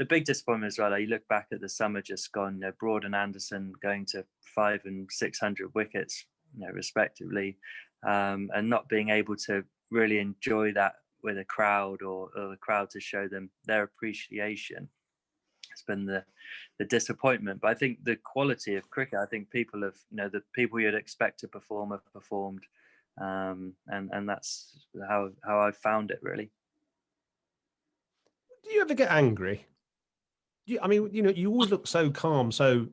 big disappointment as well, like you look back at the summer just gone, you know, Broad and Anderson going to 500 and 600 wickets, you know, respectively, and not being able to really enjoy that with a crowd, or the crowd to show them their appreciation. It's been the disappointment. But I think the quality of cricket, I think people have, you know, the people you'd expect to perform have performed, and that's how I found it, really.
Do you ever get angry? I mean, you know, you always look so calm, so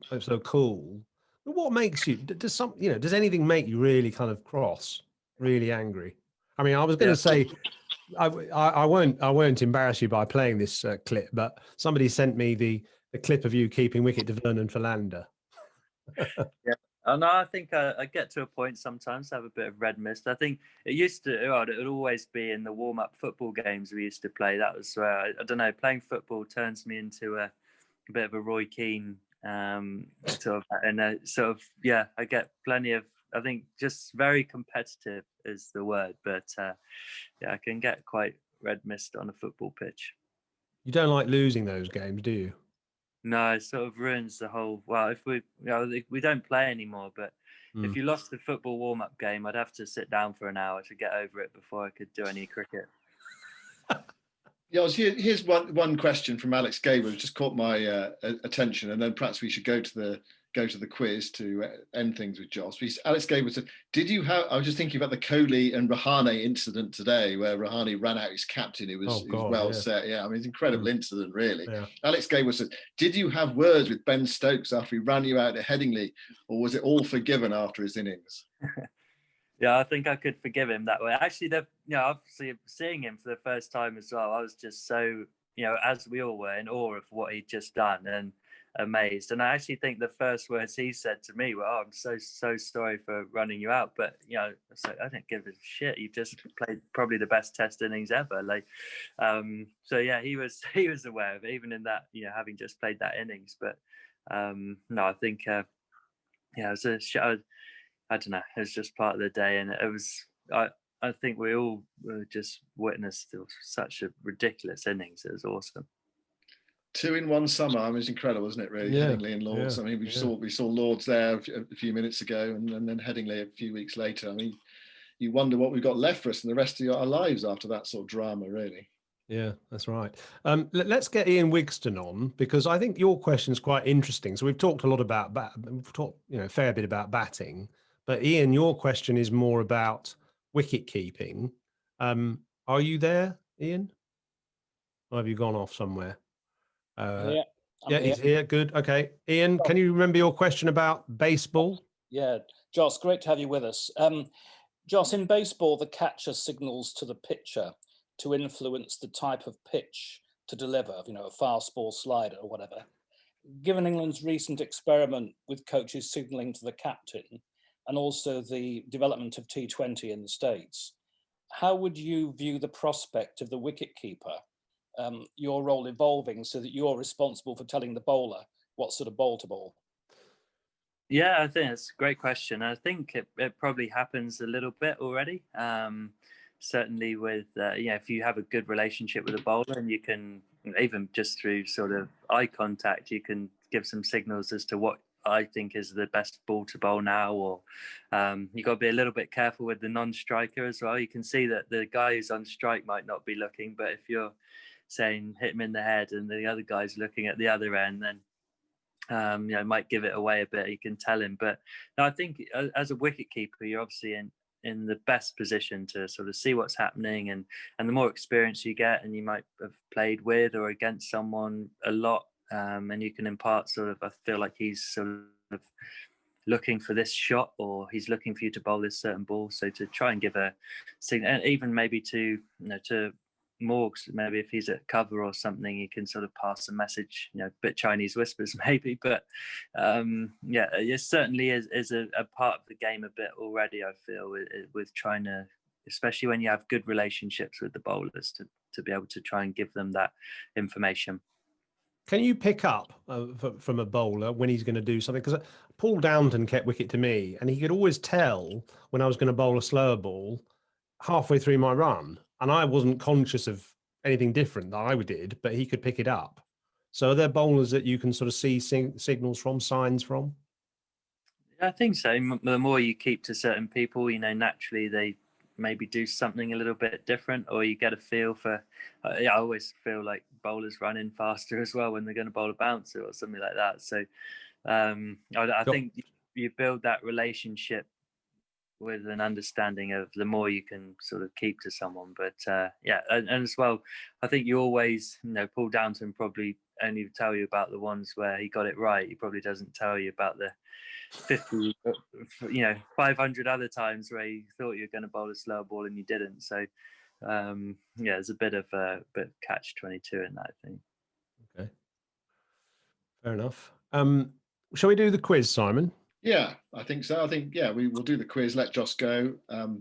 cool. But what makes you? Does anything make you really kind of cross, really angry? I mean, I was going to say, I won't embarrass you by playing this clip, but somebody sent me the clip of you keeping wicket to Vernon Philander.
Yeah. Oh, no, I think I get to a point sometimes to have a bit of red mist. I think it used to, it would always be in the warm-up football games we used to play. That was where, I don't know, playing football turns me into a bit of a Roy Keane sort of, and sort of, yeah, I get plenty of, I think just very competitive is the word, but yeah, I can get quite red mist on a football pitch.
You don't like losing those games, do you?
No, it sort of ruins the whole. Well, if we don't play anymore, but if you lost the football warm-up game, I'd have to sit down for an hour to get over it before I could do any cricket.
Yeah, here's one question from Alex Gaber, which just caught my attention, and then perhaps we should go to the quiz to end things with Jos. Alex Gaber said, "Did you have?" I was just thinking about the Kohli and Rahane incident today, where Rahane ran out his captain. It was well set. Yeah, I mean, it's an incredible incident, really.
Yeah.
Alex Gaber said, "Did you have words with Ben Stokes after he ran you out at Headingley, or was it all forgiven after his innings?"
Yeah, I think I could forgive him that way. Actually, obviously seeing him for the first time as well, I was just so, as we all were, in awe of what he'd just done and amazed. And I actually think the first words he said to me were, "Oh, I'm so sorry for running you out." But I don't give a shit. You just played probably the best Test innings ever. So yeah, he was aware of it, even in that, having just played that innings. But no, I think it was a show. I don't know. It was just part of the day, and it was. I think we all just witnessed such a ridiculous innings. It was awesome.
2 in 1 summer. I mean, it's incredible, isn't it? Really, Headingley and Lords. I mean, we saw Lords there a few minutes ago, and then Headingley a few weeks later. I mean, you wonder what we've got left for us in the rest of our lives after that sort of drama, really.
Yeah, that's right. Let's get Ian Wigston on, because I think your question is quite interesting. So we've talked a lot about we've talked a fair bit about batting, but Ian, your question is more about wicket keeping. Are you there, Ian? Or have you gone off somewhere?
Yeah,
he's here. Good. Okay, Ian, can you remember your question about baseball?
Yeah, Jos, great to have you with us. Jos, in baseball, the catcher signals to the pitcher to influence the type of pitch to deliver, a fastball, slider, or whatever. Given England's recent experiment with coaches signalling to the captain, and also the development of T20 in the States, how would you view the prospect of the wicketkeeper, your role evolving so that you're responsible for telling the bowler what sort of ball to bowl?
Yeah, I think it's a great question. I think it probably happens a little bit already. Certainly with, if you have a good relationship with a bowler, and you can, even just through sort of eye contact, you can give some signals as to what I think is the best ball to bowl now, or you've got to be a little bit careful with the non-striker as well. You can see that the guy who's on strike might not be looking, but if you're saying hit him in the head and the other guy's looking at the other end, then might give it away a bit. You can tell him. But no, I think as a wicket keeper, you're obviously in the best position to sort of see what's happening, and the more experience you get, and you might have played with or against someone a lot, and you can impart sort of, I feel like he's sort of looking for this shot, or he's looking for you to bowl this certain ball. So to try and give a signal, and even maybe to Morgs, maybe if he's at cover or something, you can sort of pass a message, a bit Chinese whispers maybe, but it certainly is a part of the game a bit already, I feel, with trying to, especially when you have good relationships with the bowlers, to be able to try and give them that information.
Can you pick up from a bowler when he's going to do something? Because Paul Downton kept wicket to me, and he could always tell when I was going to bowl a slower ball halfway through my run, and I wasn't conscious of anything different that I did, but he could pick it up. So are there bowlers that you can sort of see signals from, signs from?
I think so. The more you keep to certain people, naturally they maybe do something a little bit different, or you get a feel for, I always feel like bowlers run in faster as well when they're going to bowl a bouncer or something like that. So I think you build that relationship with an understanding of the more you can sort of keep to someone. But and as well, I think you always, Paul Downton probably only tell you about the ones where he got it right. He probably doesn't tell you about the 50, 500 other times where you thought you were going to bowl a slow ball and you didn't. So there's a bit of catch-22 in that, I think. Okay,
fair enough. Shall we do the quiz, Simon?
Yeah, I think so. I think, we will do the quiz. Let Jos go.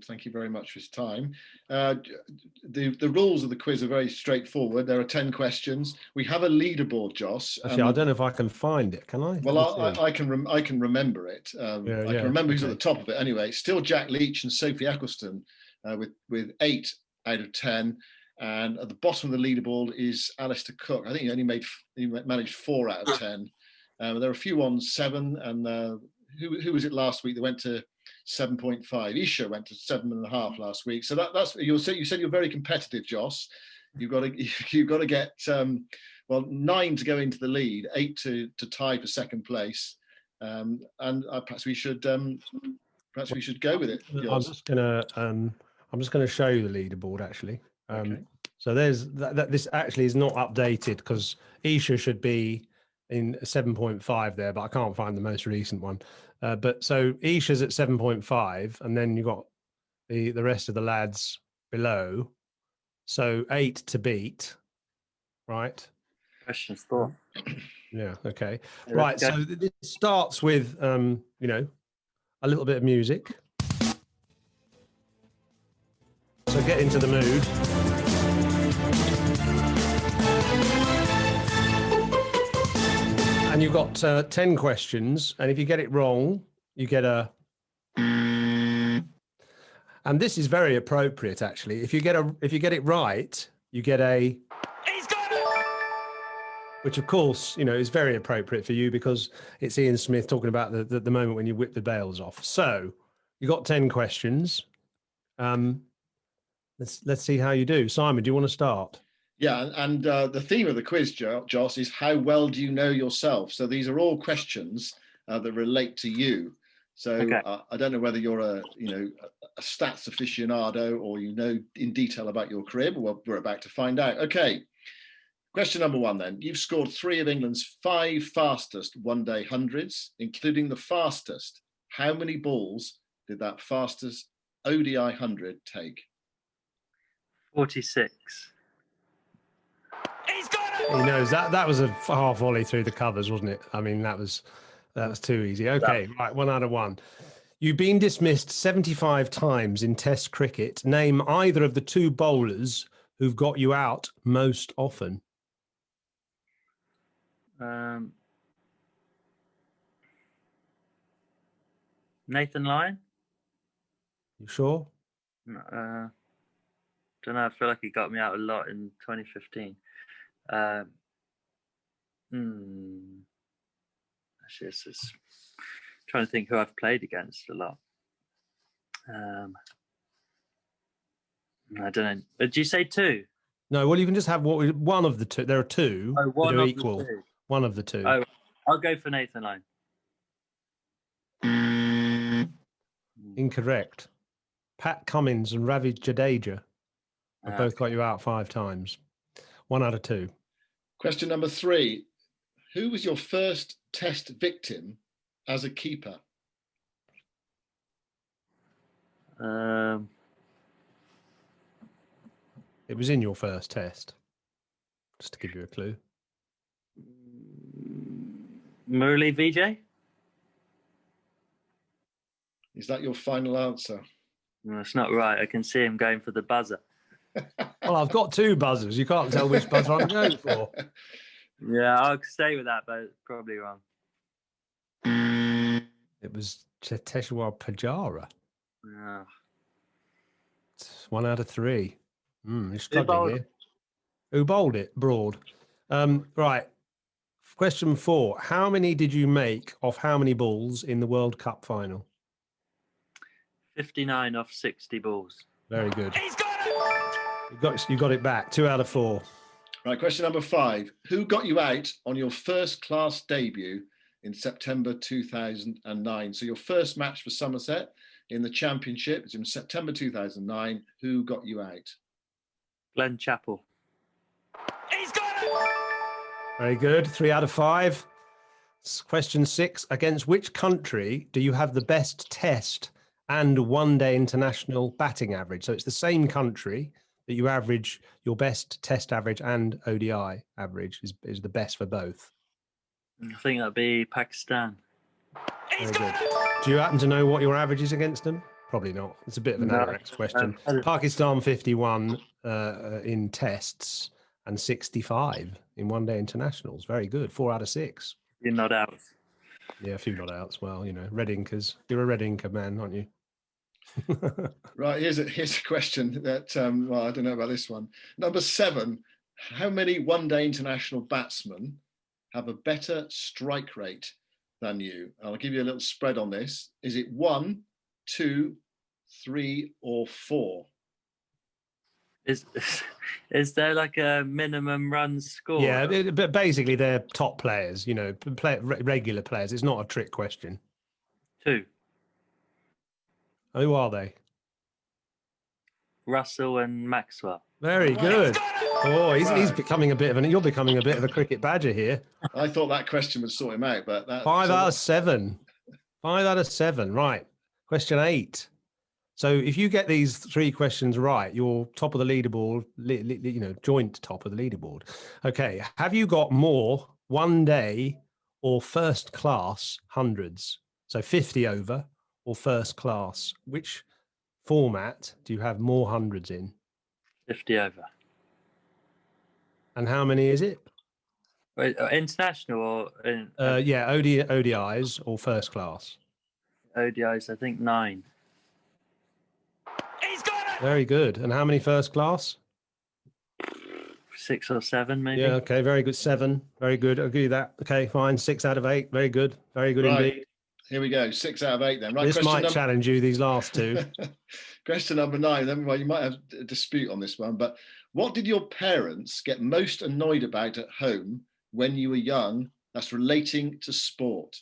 Thank you very much for his time. The rules of the quiz are very straightforward. There are 10 questions. We have a leaderboard, Jos.
Actually, I don't know if I can find it. Can I?
Well, I can remember it. I can remember who's at the top of it. Anyway, still Jack Leach and Sophie Eccleston with 8 out of 10. And at the bottom of the leaderboard is Alistair Cook. I think he managed 4 out of 10. There are a few on 7, and who was it last week that went to 7.5? Isha went to 7.5 last week. So that's you said you're very competitive, Jos. You've got to get 9 to go into the lead, 8 to tie for second place, and perhaps we should go with it. Jos.
I'm just gonna show you the leaderboard actually.
Okay.
So there's this actually is not updated because Isha should be in 7.5 there, but I can't find the most recent one. But so Isha's at 7.5, and then you've got the rest of the lads below. So 8 to beat, right?
Question 4.
Yeah. Okay.
Yeah,
Right.
let's go.
So this starts with a little bit of music. So get into the mood. And you've got 10 questions, and if you get it wrong, you get a. And this is very appropriate, actually. If you get it right, you get a.
He's got it!
Which, of course, is very appropriate for you because it's Ian Smith talking about the moment when you whip the bails off. So you got 10 questions. Let's see how you do. Simon, do you want to start?
Yeah, and the theme of the quiz, Jos, is how well do you know yourself? So these are all questions that relate to you. So
Okay.
I don't know whether you're a stats aficionado or you know in detail about your career, but we're about to find out. Okay, question number 1 then. You've scored 3 of England's 5 fastest one-day hundreds, including the fastest. How many balls did that fastest ODI 100 take?
46.
He's got it!
He knows that was a half volley through the covers, wasn't it? I mean, that was too easy. Okay, right, 1 out of 1. You've been dismissed 75 times in Test cricket. Name either of the 2 bowlers who've got you out most often.
Nathan Lyon?
You sure?
Don't know. I feel like he got me out a lot in 2015. Actually, it's just trying to think who I've played against a lot. I don't know. Did you say 2?
No, well, you can just have one of the 2. There are 2
one
that are
of
equal.
the 2.
One of the 2.
Oh, I'll go for Nathan Lyon.
Incorrect. Pat Cummins and Ravi Jadeja have both got you out 5 times. 1 out of 2.
Question number 3. Who was your first Test victim as a keeper?
It was in your first Test, just to give you a clue.
Murali Vijay?
Is that your final answer?
No, it's not right. I can see him going for the buzzer.
Well, I've got 2 buzzers. You can't tell which buzzer I'm going for.
Yeah, I'll stay with that, but it's probably wrong.
It was Cheteshwar Pujara.
Yeah.
1 out of 3. You're
Who
struggling
bowled
here. Who bowled it? Broad. Right. Question 4. How many did you make off how many balls in the World Cup final?
59 off 60 balls.
Very good.
He's got it!
You got it back. 2 out of 4.
Right, question number 5. Who got you out on your first class debut in September 2009? So your first match for Somerset in the Championship is in September 2009. Who got you out?
Glenn Chappell.
He's got it!
Very good. 3 out of 5. Question 6. Against which country do you have the best Test and one-day international batting average? So it's the same country that you average your best Test average and ODI average is the best for both.
I think that'd be Pakistan.
He's
Very
got
good.
it!
Do you happen to know what your average is against them? Probably not. It's a bit of an
No.
Alex question. Pakistan 51 in Tests and 65 in one-day internationals. Very good. 4 out of 6.
You're not out.
Yeah, a few not outs. Well, red inkers. You're a red inker man, aren't you?
Right, here's a question that, I don't know about this one. Number 7, how many one-day international batsmen have a better strike rate than you. I'll give you a little spread on this. Is it 1, 2, 3, or 4?
Is there like a minimum run score?
Yeah, but basically they're top players, regular players. It's not a trick question.
2.
Who are they?
Russell and Maxwell.
Very good. Oh, he's becoming a bit of you're becoming a bit of a cricket badger here.
I thought that question would sort him out, but
5 out of 7. 5 out of 7. Right. Question 8. So if you get these 3 questions right, you're top of the leaderboard, joint top of the leaderboard. Okay. Have you got more one day or first class hundreds? So 50 over or first class? Which format do you have more hundreds in?
50 over.
And how many is it?
Wait, international or
ODIs or first class?
ODIs, I think 9.
He's got it!
Very good. And how many first class?
6 or 7, maybe.
Yeah, okay, very good. 7. Very good. I'll give you that. Okay, fine. 6 out of 8. Very good. Very good indeed.
Here we go. 6 out of 8 then. Right.
This might challenge you, these last 2.
Question number 9. Then, well, you might have a dispute on this one, but what did your parents get most annoyed about at home when you were young that's relating to sport?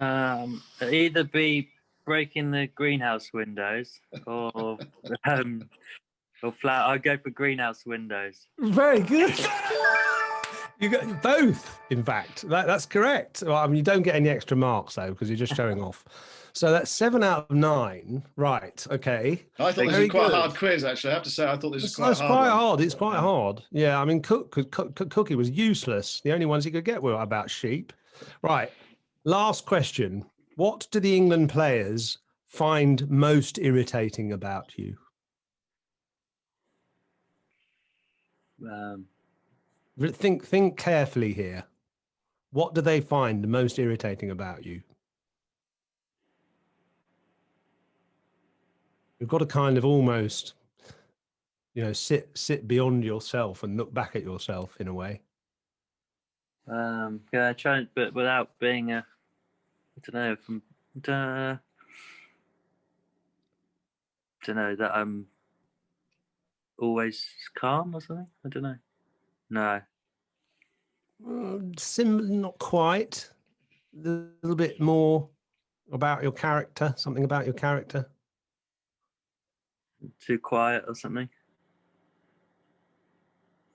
Either be breaking the greenhouse windows or flat. I'd go for greenhouse windows.
Very good. You got both, in fact. That's correct. Well, I mean, you don't get any extra marks, though, because you're just showing off. So that's 7 out of 9. Right. Okay.
I thought this was quite a hard quiz, actually. I have to say, I thought this was quite hard.
It's quite hard. Yeah. I mean, Cookie was useless. The only ones he could get were about sheep. Right. Last question. What do the England players find most irritating about you? Think carefully here. What do they find most irritating about you? You've got to kind of almost, sit beyond yourself and look back at yourself in a way.
Yeah, try, but without being I don't know, that I'm always calm or something. I don't know. No.
Not quite. A little bit more about your character. Something about your character.
Too quiet or something.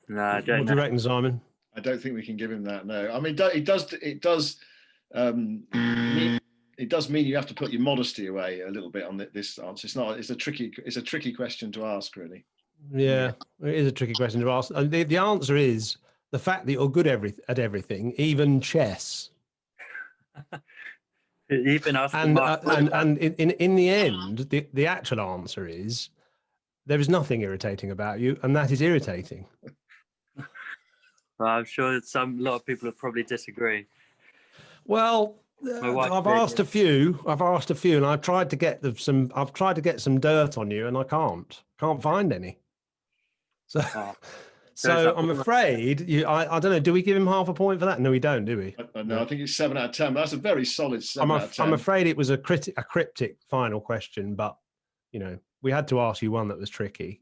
No, I don't know.
What do you reckon, Simon?
I don't think we can give him that. No, I mean, it does mean you have to put your modesty away a little bit on this answer. It's a tricky question to ask, really.
Yeah, it is a tricky question to ask. The answer is the fact that you're good at everything, even chess.
Even after
and in the end, the actual answer is there is nothing irritating about you, and that is irritating.
Well, I'm sure that a lot of people will probably disagree.
Well, I've asked a few, and I've tried to get some dirt on you, and I can't find any. So I'm afraid I don't know. Do we give him half a point for that? No, we don't, do we?
No, I think it's 7 out of 10. That's a very solid 7 out of 10.
I'm afraid it was a cryptic final question, but we had to ask you one that was tricky.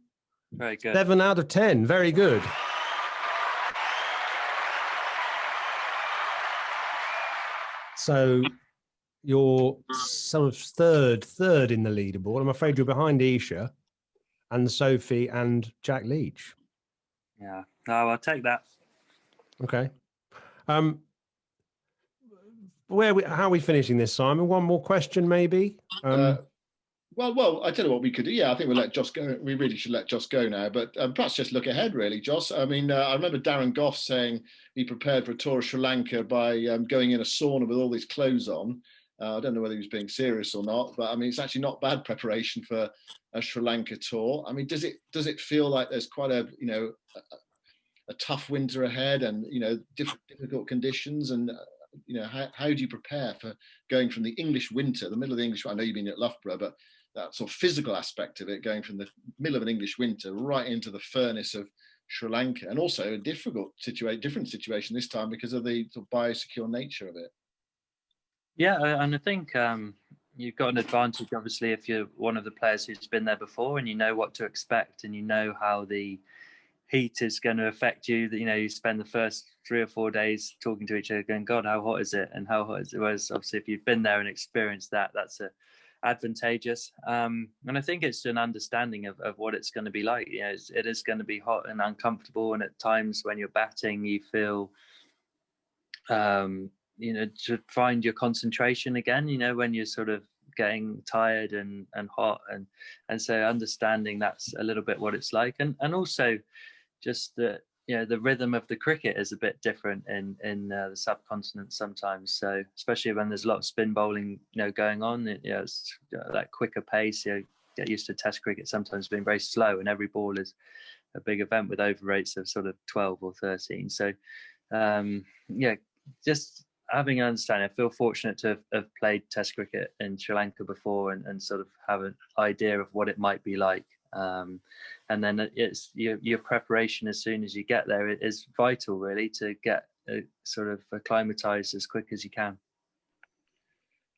Very good.
7 out of 10. Very good. So you're sort of third in the leaderboard. I'm afraid you're behind Isha and Sophie and Jack Leach.
Yeah, no, I'll take that.
Okay. How are we finishing this, Simon? One more question, maybe?
Well, I don't know what we could do. Yeah, I think we'll let Jos go. We really should let Jos go now, but perhaps just look ahead, really, Jos. I mean, I remember Darren Goff saying he prepared for a tour of Sri Lanka by going in a sauna with all his clothes on. I don't know whether he was being serious or not, but I mean, it's actually not bad preparation for a Sri Lanka tour. I mean, does it feel like there's quite a tough winter ahead, and difficult conditions, and how do you prepare for going from the English winter, the middle of the English? I know you've been at Loughborough, but that sort of physical aspect of it, going from the middle of an English winter right into the furnace of Sri Lanka, and also a different situation this time because of the sort of biosecure nature of it.
Yeah, and I think you've got an advantage, obviously, if you're one of the players who's been there before and you know what to expect and you know how the heat is going to affect you. That, you know, you spend the first 3 or 4 days talking to each other going, God, how hot is it? And how hot is it? Whereas obviously if you've been there and experienced that, that's advantageous. And I think it's an understanding of what it's going to be like. You know, it is going to be hot and uncomfortable. And at times when you're batting, you feel, you know, to find your concentration again, you know, when you're sort of getting tired and hot. And so understanding that's a little bit what it's like. And also, just the, you know, the rhythm of the cricket is a bit different in the subcontinent sometimes. So especially when there's a lot of spin bowling, you know, going on, you know, it's that quicker pace. You know, get used to Test cricket sometimes being very slow, and every ball is a big event with over rates of sort of 12 or 13. So yeah, just having an understanding. I feel fortunate to have played Test cricket in Sri Lanka before and sort of have an idea of what it might be like. And then it's your preparation as soon as you get there is vital, really, to get sort of acclimatized as quick as you can.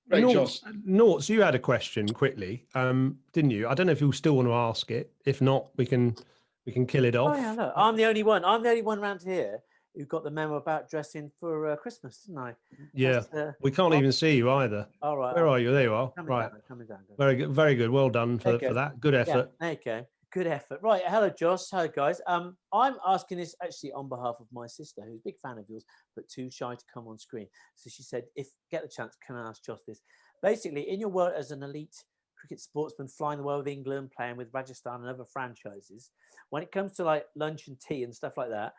Right, Jos.
Norts, you had a question quickly, didn't you? I don't know if you still want to ask it. If not, we can kill it off.
Oh yeah, look, I'm the only one. I'm the only one around here who got the memo about dressing for Christmas, didn't I?
Yeah, we can't even see you either.
All right.
Where are you? There you are. Right.
Coming down.
Very good. Very good. Well done for that. Good effort.
Yeah, there you go. Good effort. Right. Hello, Jos. Hello, guys. I'm asking this actually on behalf of my sister, who's a big fan of yours, but too shy to come on screen. So she said, if get the chance, can I ask Jos this? Basically, in your work as an elite cricket sportsman, flying the world with England, playing with Rajasthan and other franchises, when it comes to like lunch and tea and stuff like that,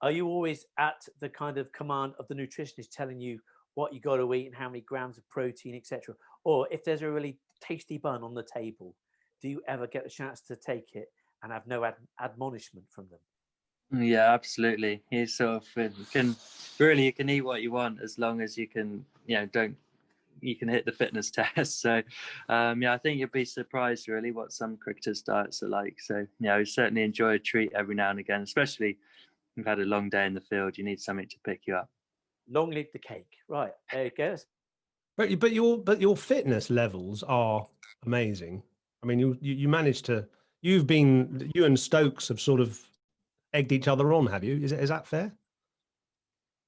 are you always at the kind of command of the nutritionist telling you what you got to eat and how many grams of protein, etc.? Or if there's a really tasty bun on the table, do you ever get a chance to take it and have no admonishment from them?
Yeah, absolutely. You sort of you can eat what you want as long as you can, you know, you can hit the fitness test. So yeah, I think you'd be surprised really what some cricketers' diets are like. So, you know, certainly enjoy a treat every now and again, especially if you've had a long day in the field, you need something to pick you up.
Long live the cake. Right, there you go.
But your fitness levels are amazing. I mean, you managed to. You and Stokes have sort of egged each other on, have you? Is that fair?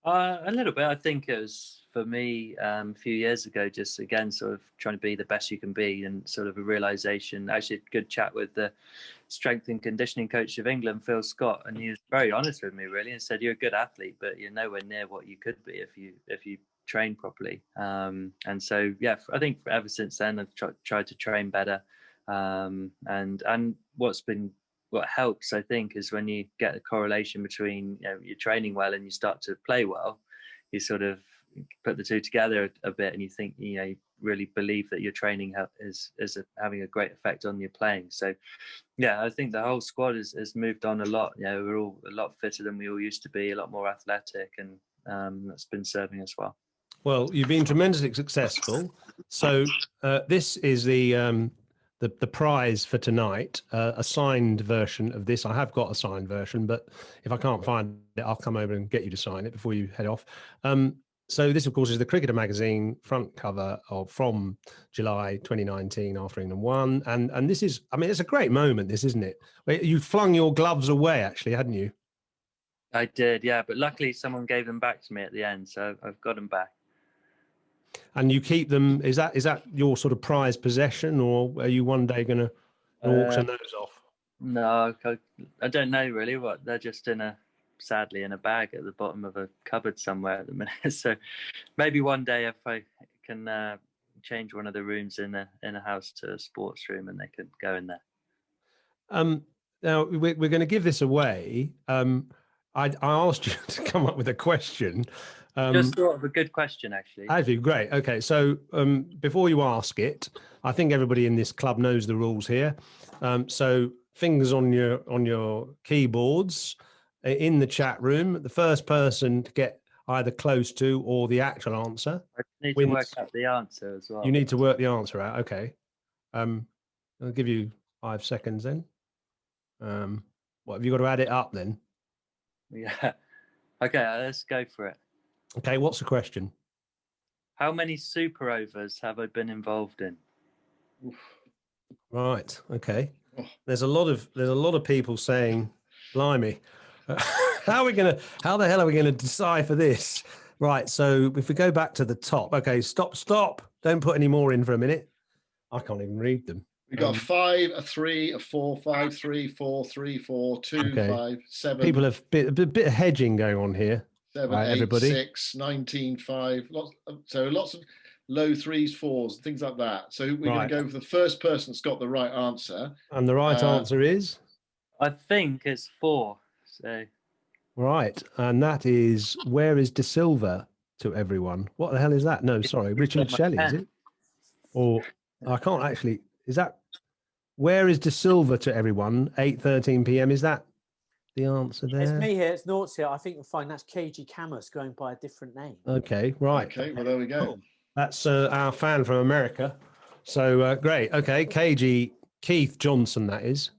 A little bit. I think it was for me a few years ago, just again sort of trying to be the best you can be, and sort of a realization. Actually, a good chat with the strength and conditioning coach of England, Phil Scott, and he was very honest with me really, and said, "You're a good athlete, but you're nowhere near what you could be if you train properly." And so yeah, I think ever since then I've tried to train better. And what helps, I think, is when you get a correlation between, you know, you're training well and you start to play well, you sort of put the two together a bit, and you think, you know, you really believe that your training is having a great effect on your playing. So yeah, I think the whole squad has moved on a lot. You know, we're all a lot fitter than we all used to be, a lot more athletic, and that's been serving us well.
Well, you've been tremendously successful. So this is the prize for tonight, a signed version of this. I have got a signed version, but if I can't find it, I'll come over and get you to sign it before you head off. So this, of course, is the Cricketer magazine front cover from July 2019 after England won. And this is, I mean, it's a great moment, this, isn't it? You flung your gloves away, actually, hadn't you?
I did, yeah. But luckily someone gave them back to me at the end, so I've got them back.
And you keep them, is that your sort of prized possession, or are you one day going to auction those off?
No, I don't know really. What they're just sadly in a bag at the bottom of a cupboard somewhere at the minute. So maybe one day if I can change one of the rooms in a house to a sports room, and they could go in there.
Now we're going to give this away. I asked you to come up with a question.
Just thought of a good question, actually.
Have you? Great. Okay. So before you ask it, I think everybody in this club knows the rules here. So fingers on your keyboards in the chat room. The first person to get either close to or the actual answer.
I need to work out the answer as well.
You need to work the answer out. Okay. I'll give you 5 seconds then. What have you got to add it up then?
Yeah. Okay, let's go for it.
Okay, what's the question?
How many super overs have I been involved in?
Right. Okay.
Oh.
There's a lot of people saying, "Blimey, how the hell are we gonna decipher this?" Right. So if we go back to the top, okay, stop. Don't put any more in for a minute. I can't even read them.
We got a 5, a 3, a 4, 5, 3, 4, 3, 4, 2,
Okay.
5, 7.
People have a bit of hedging going on here.
7,
Right,
8,
everybody.
6, 19, 5. Lots of low 3s, 4s, things like that. So we're going to go for the first person that's got the right answer.
And the right answer is?
I think it's 4. So
Right. And that is, where is De Silva to everyone? What the hell is that? No, sorry. Richard Shelley, is it? Or I can't actually, is that, where is De Silva to everyone? 8:13 p.m. Is that the answer there?
It's me here. It's Noughts here. I think you'll find that's KG Camus going by a different name.
Okay, right.
Okay, well, there we go.
Cool. That's our fan from America. So great. Okay, KG Keith Johnson, that is.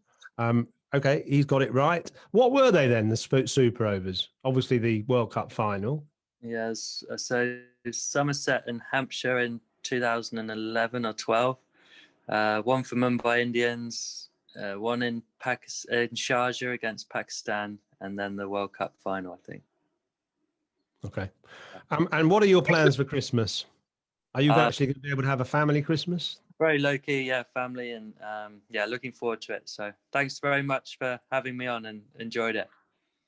Okay, he's got it right. What were they then, the super overs? Obviously the World Cup final.
yes, so Somerset and Hampshire in 2011 or 12. One for Mumbai Indians, one in Sharjah against Pakistan, and then the World Cup final, I think.
Okay. And what are your plans for Christmas? Are you actually going to be able to have a family Christmas?
Very low key, yeah, family, and looking forward to it. So thanks very much for having me on, and enjoyed it.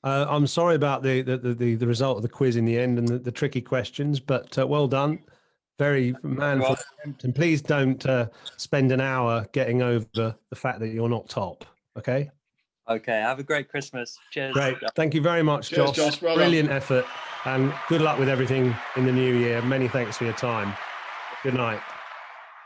I'm sorry about the result of the quiz in the end and the tricky questions, but well done. Very manful attempt. And please don't spend an hour getting over the fact that you're not top. Okay.
Okay. Have a great Christmas. Cheers.
Great. Thank you very much,
Cheers,
Jos.
Jos. Well
Brilliant
done.
effort, and good luck with everything in the new year. Many thanks for your time. Good night.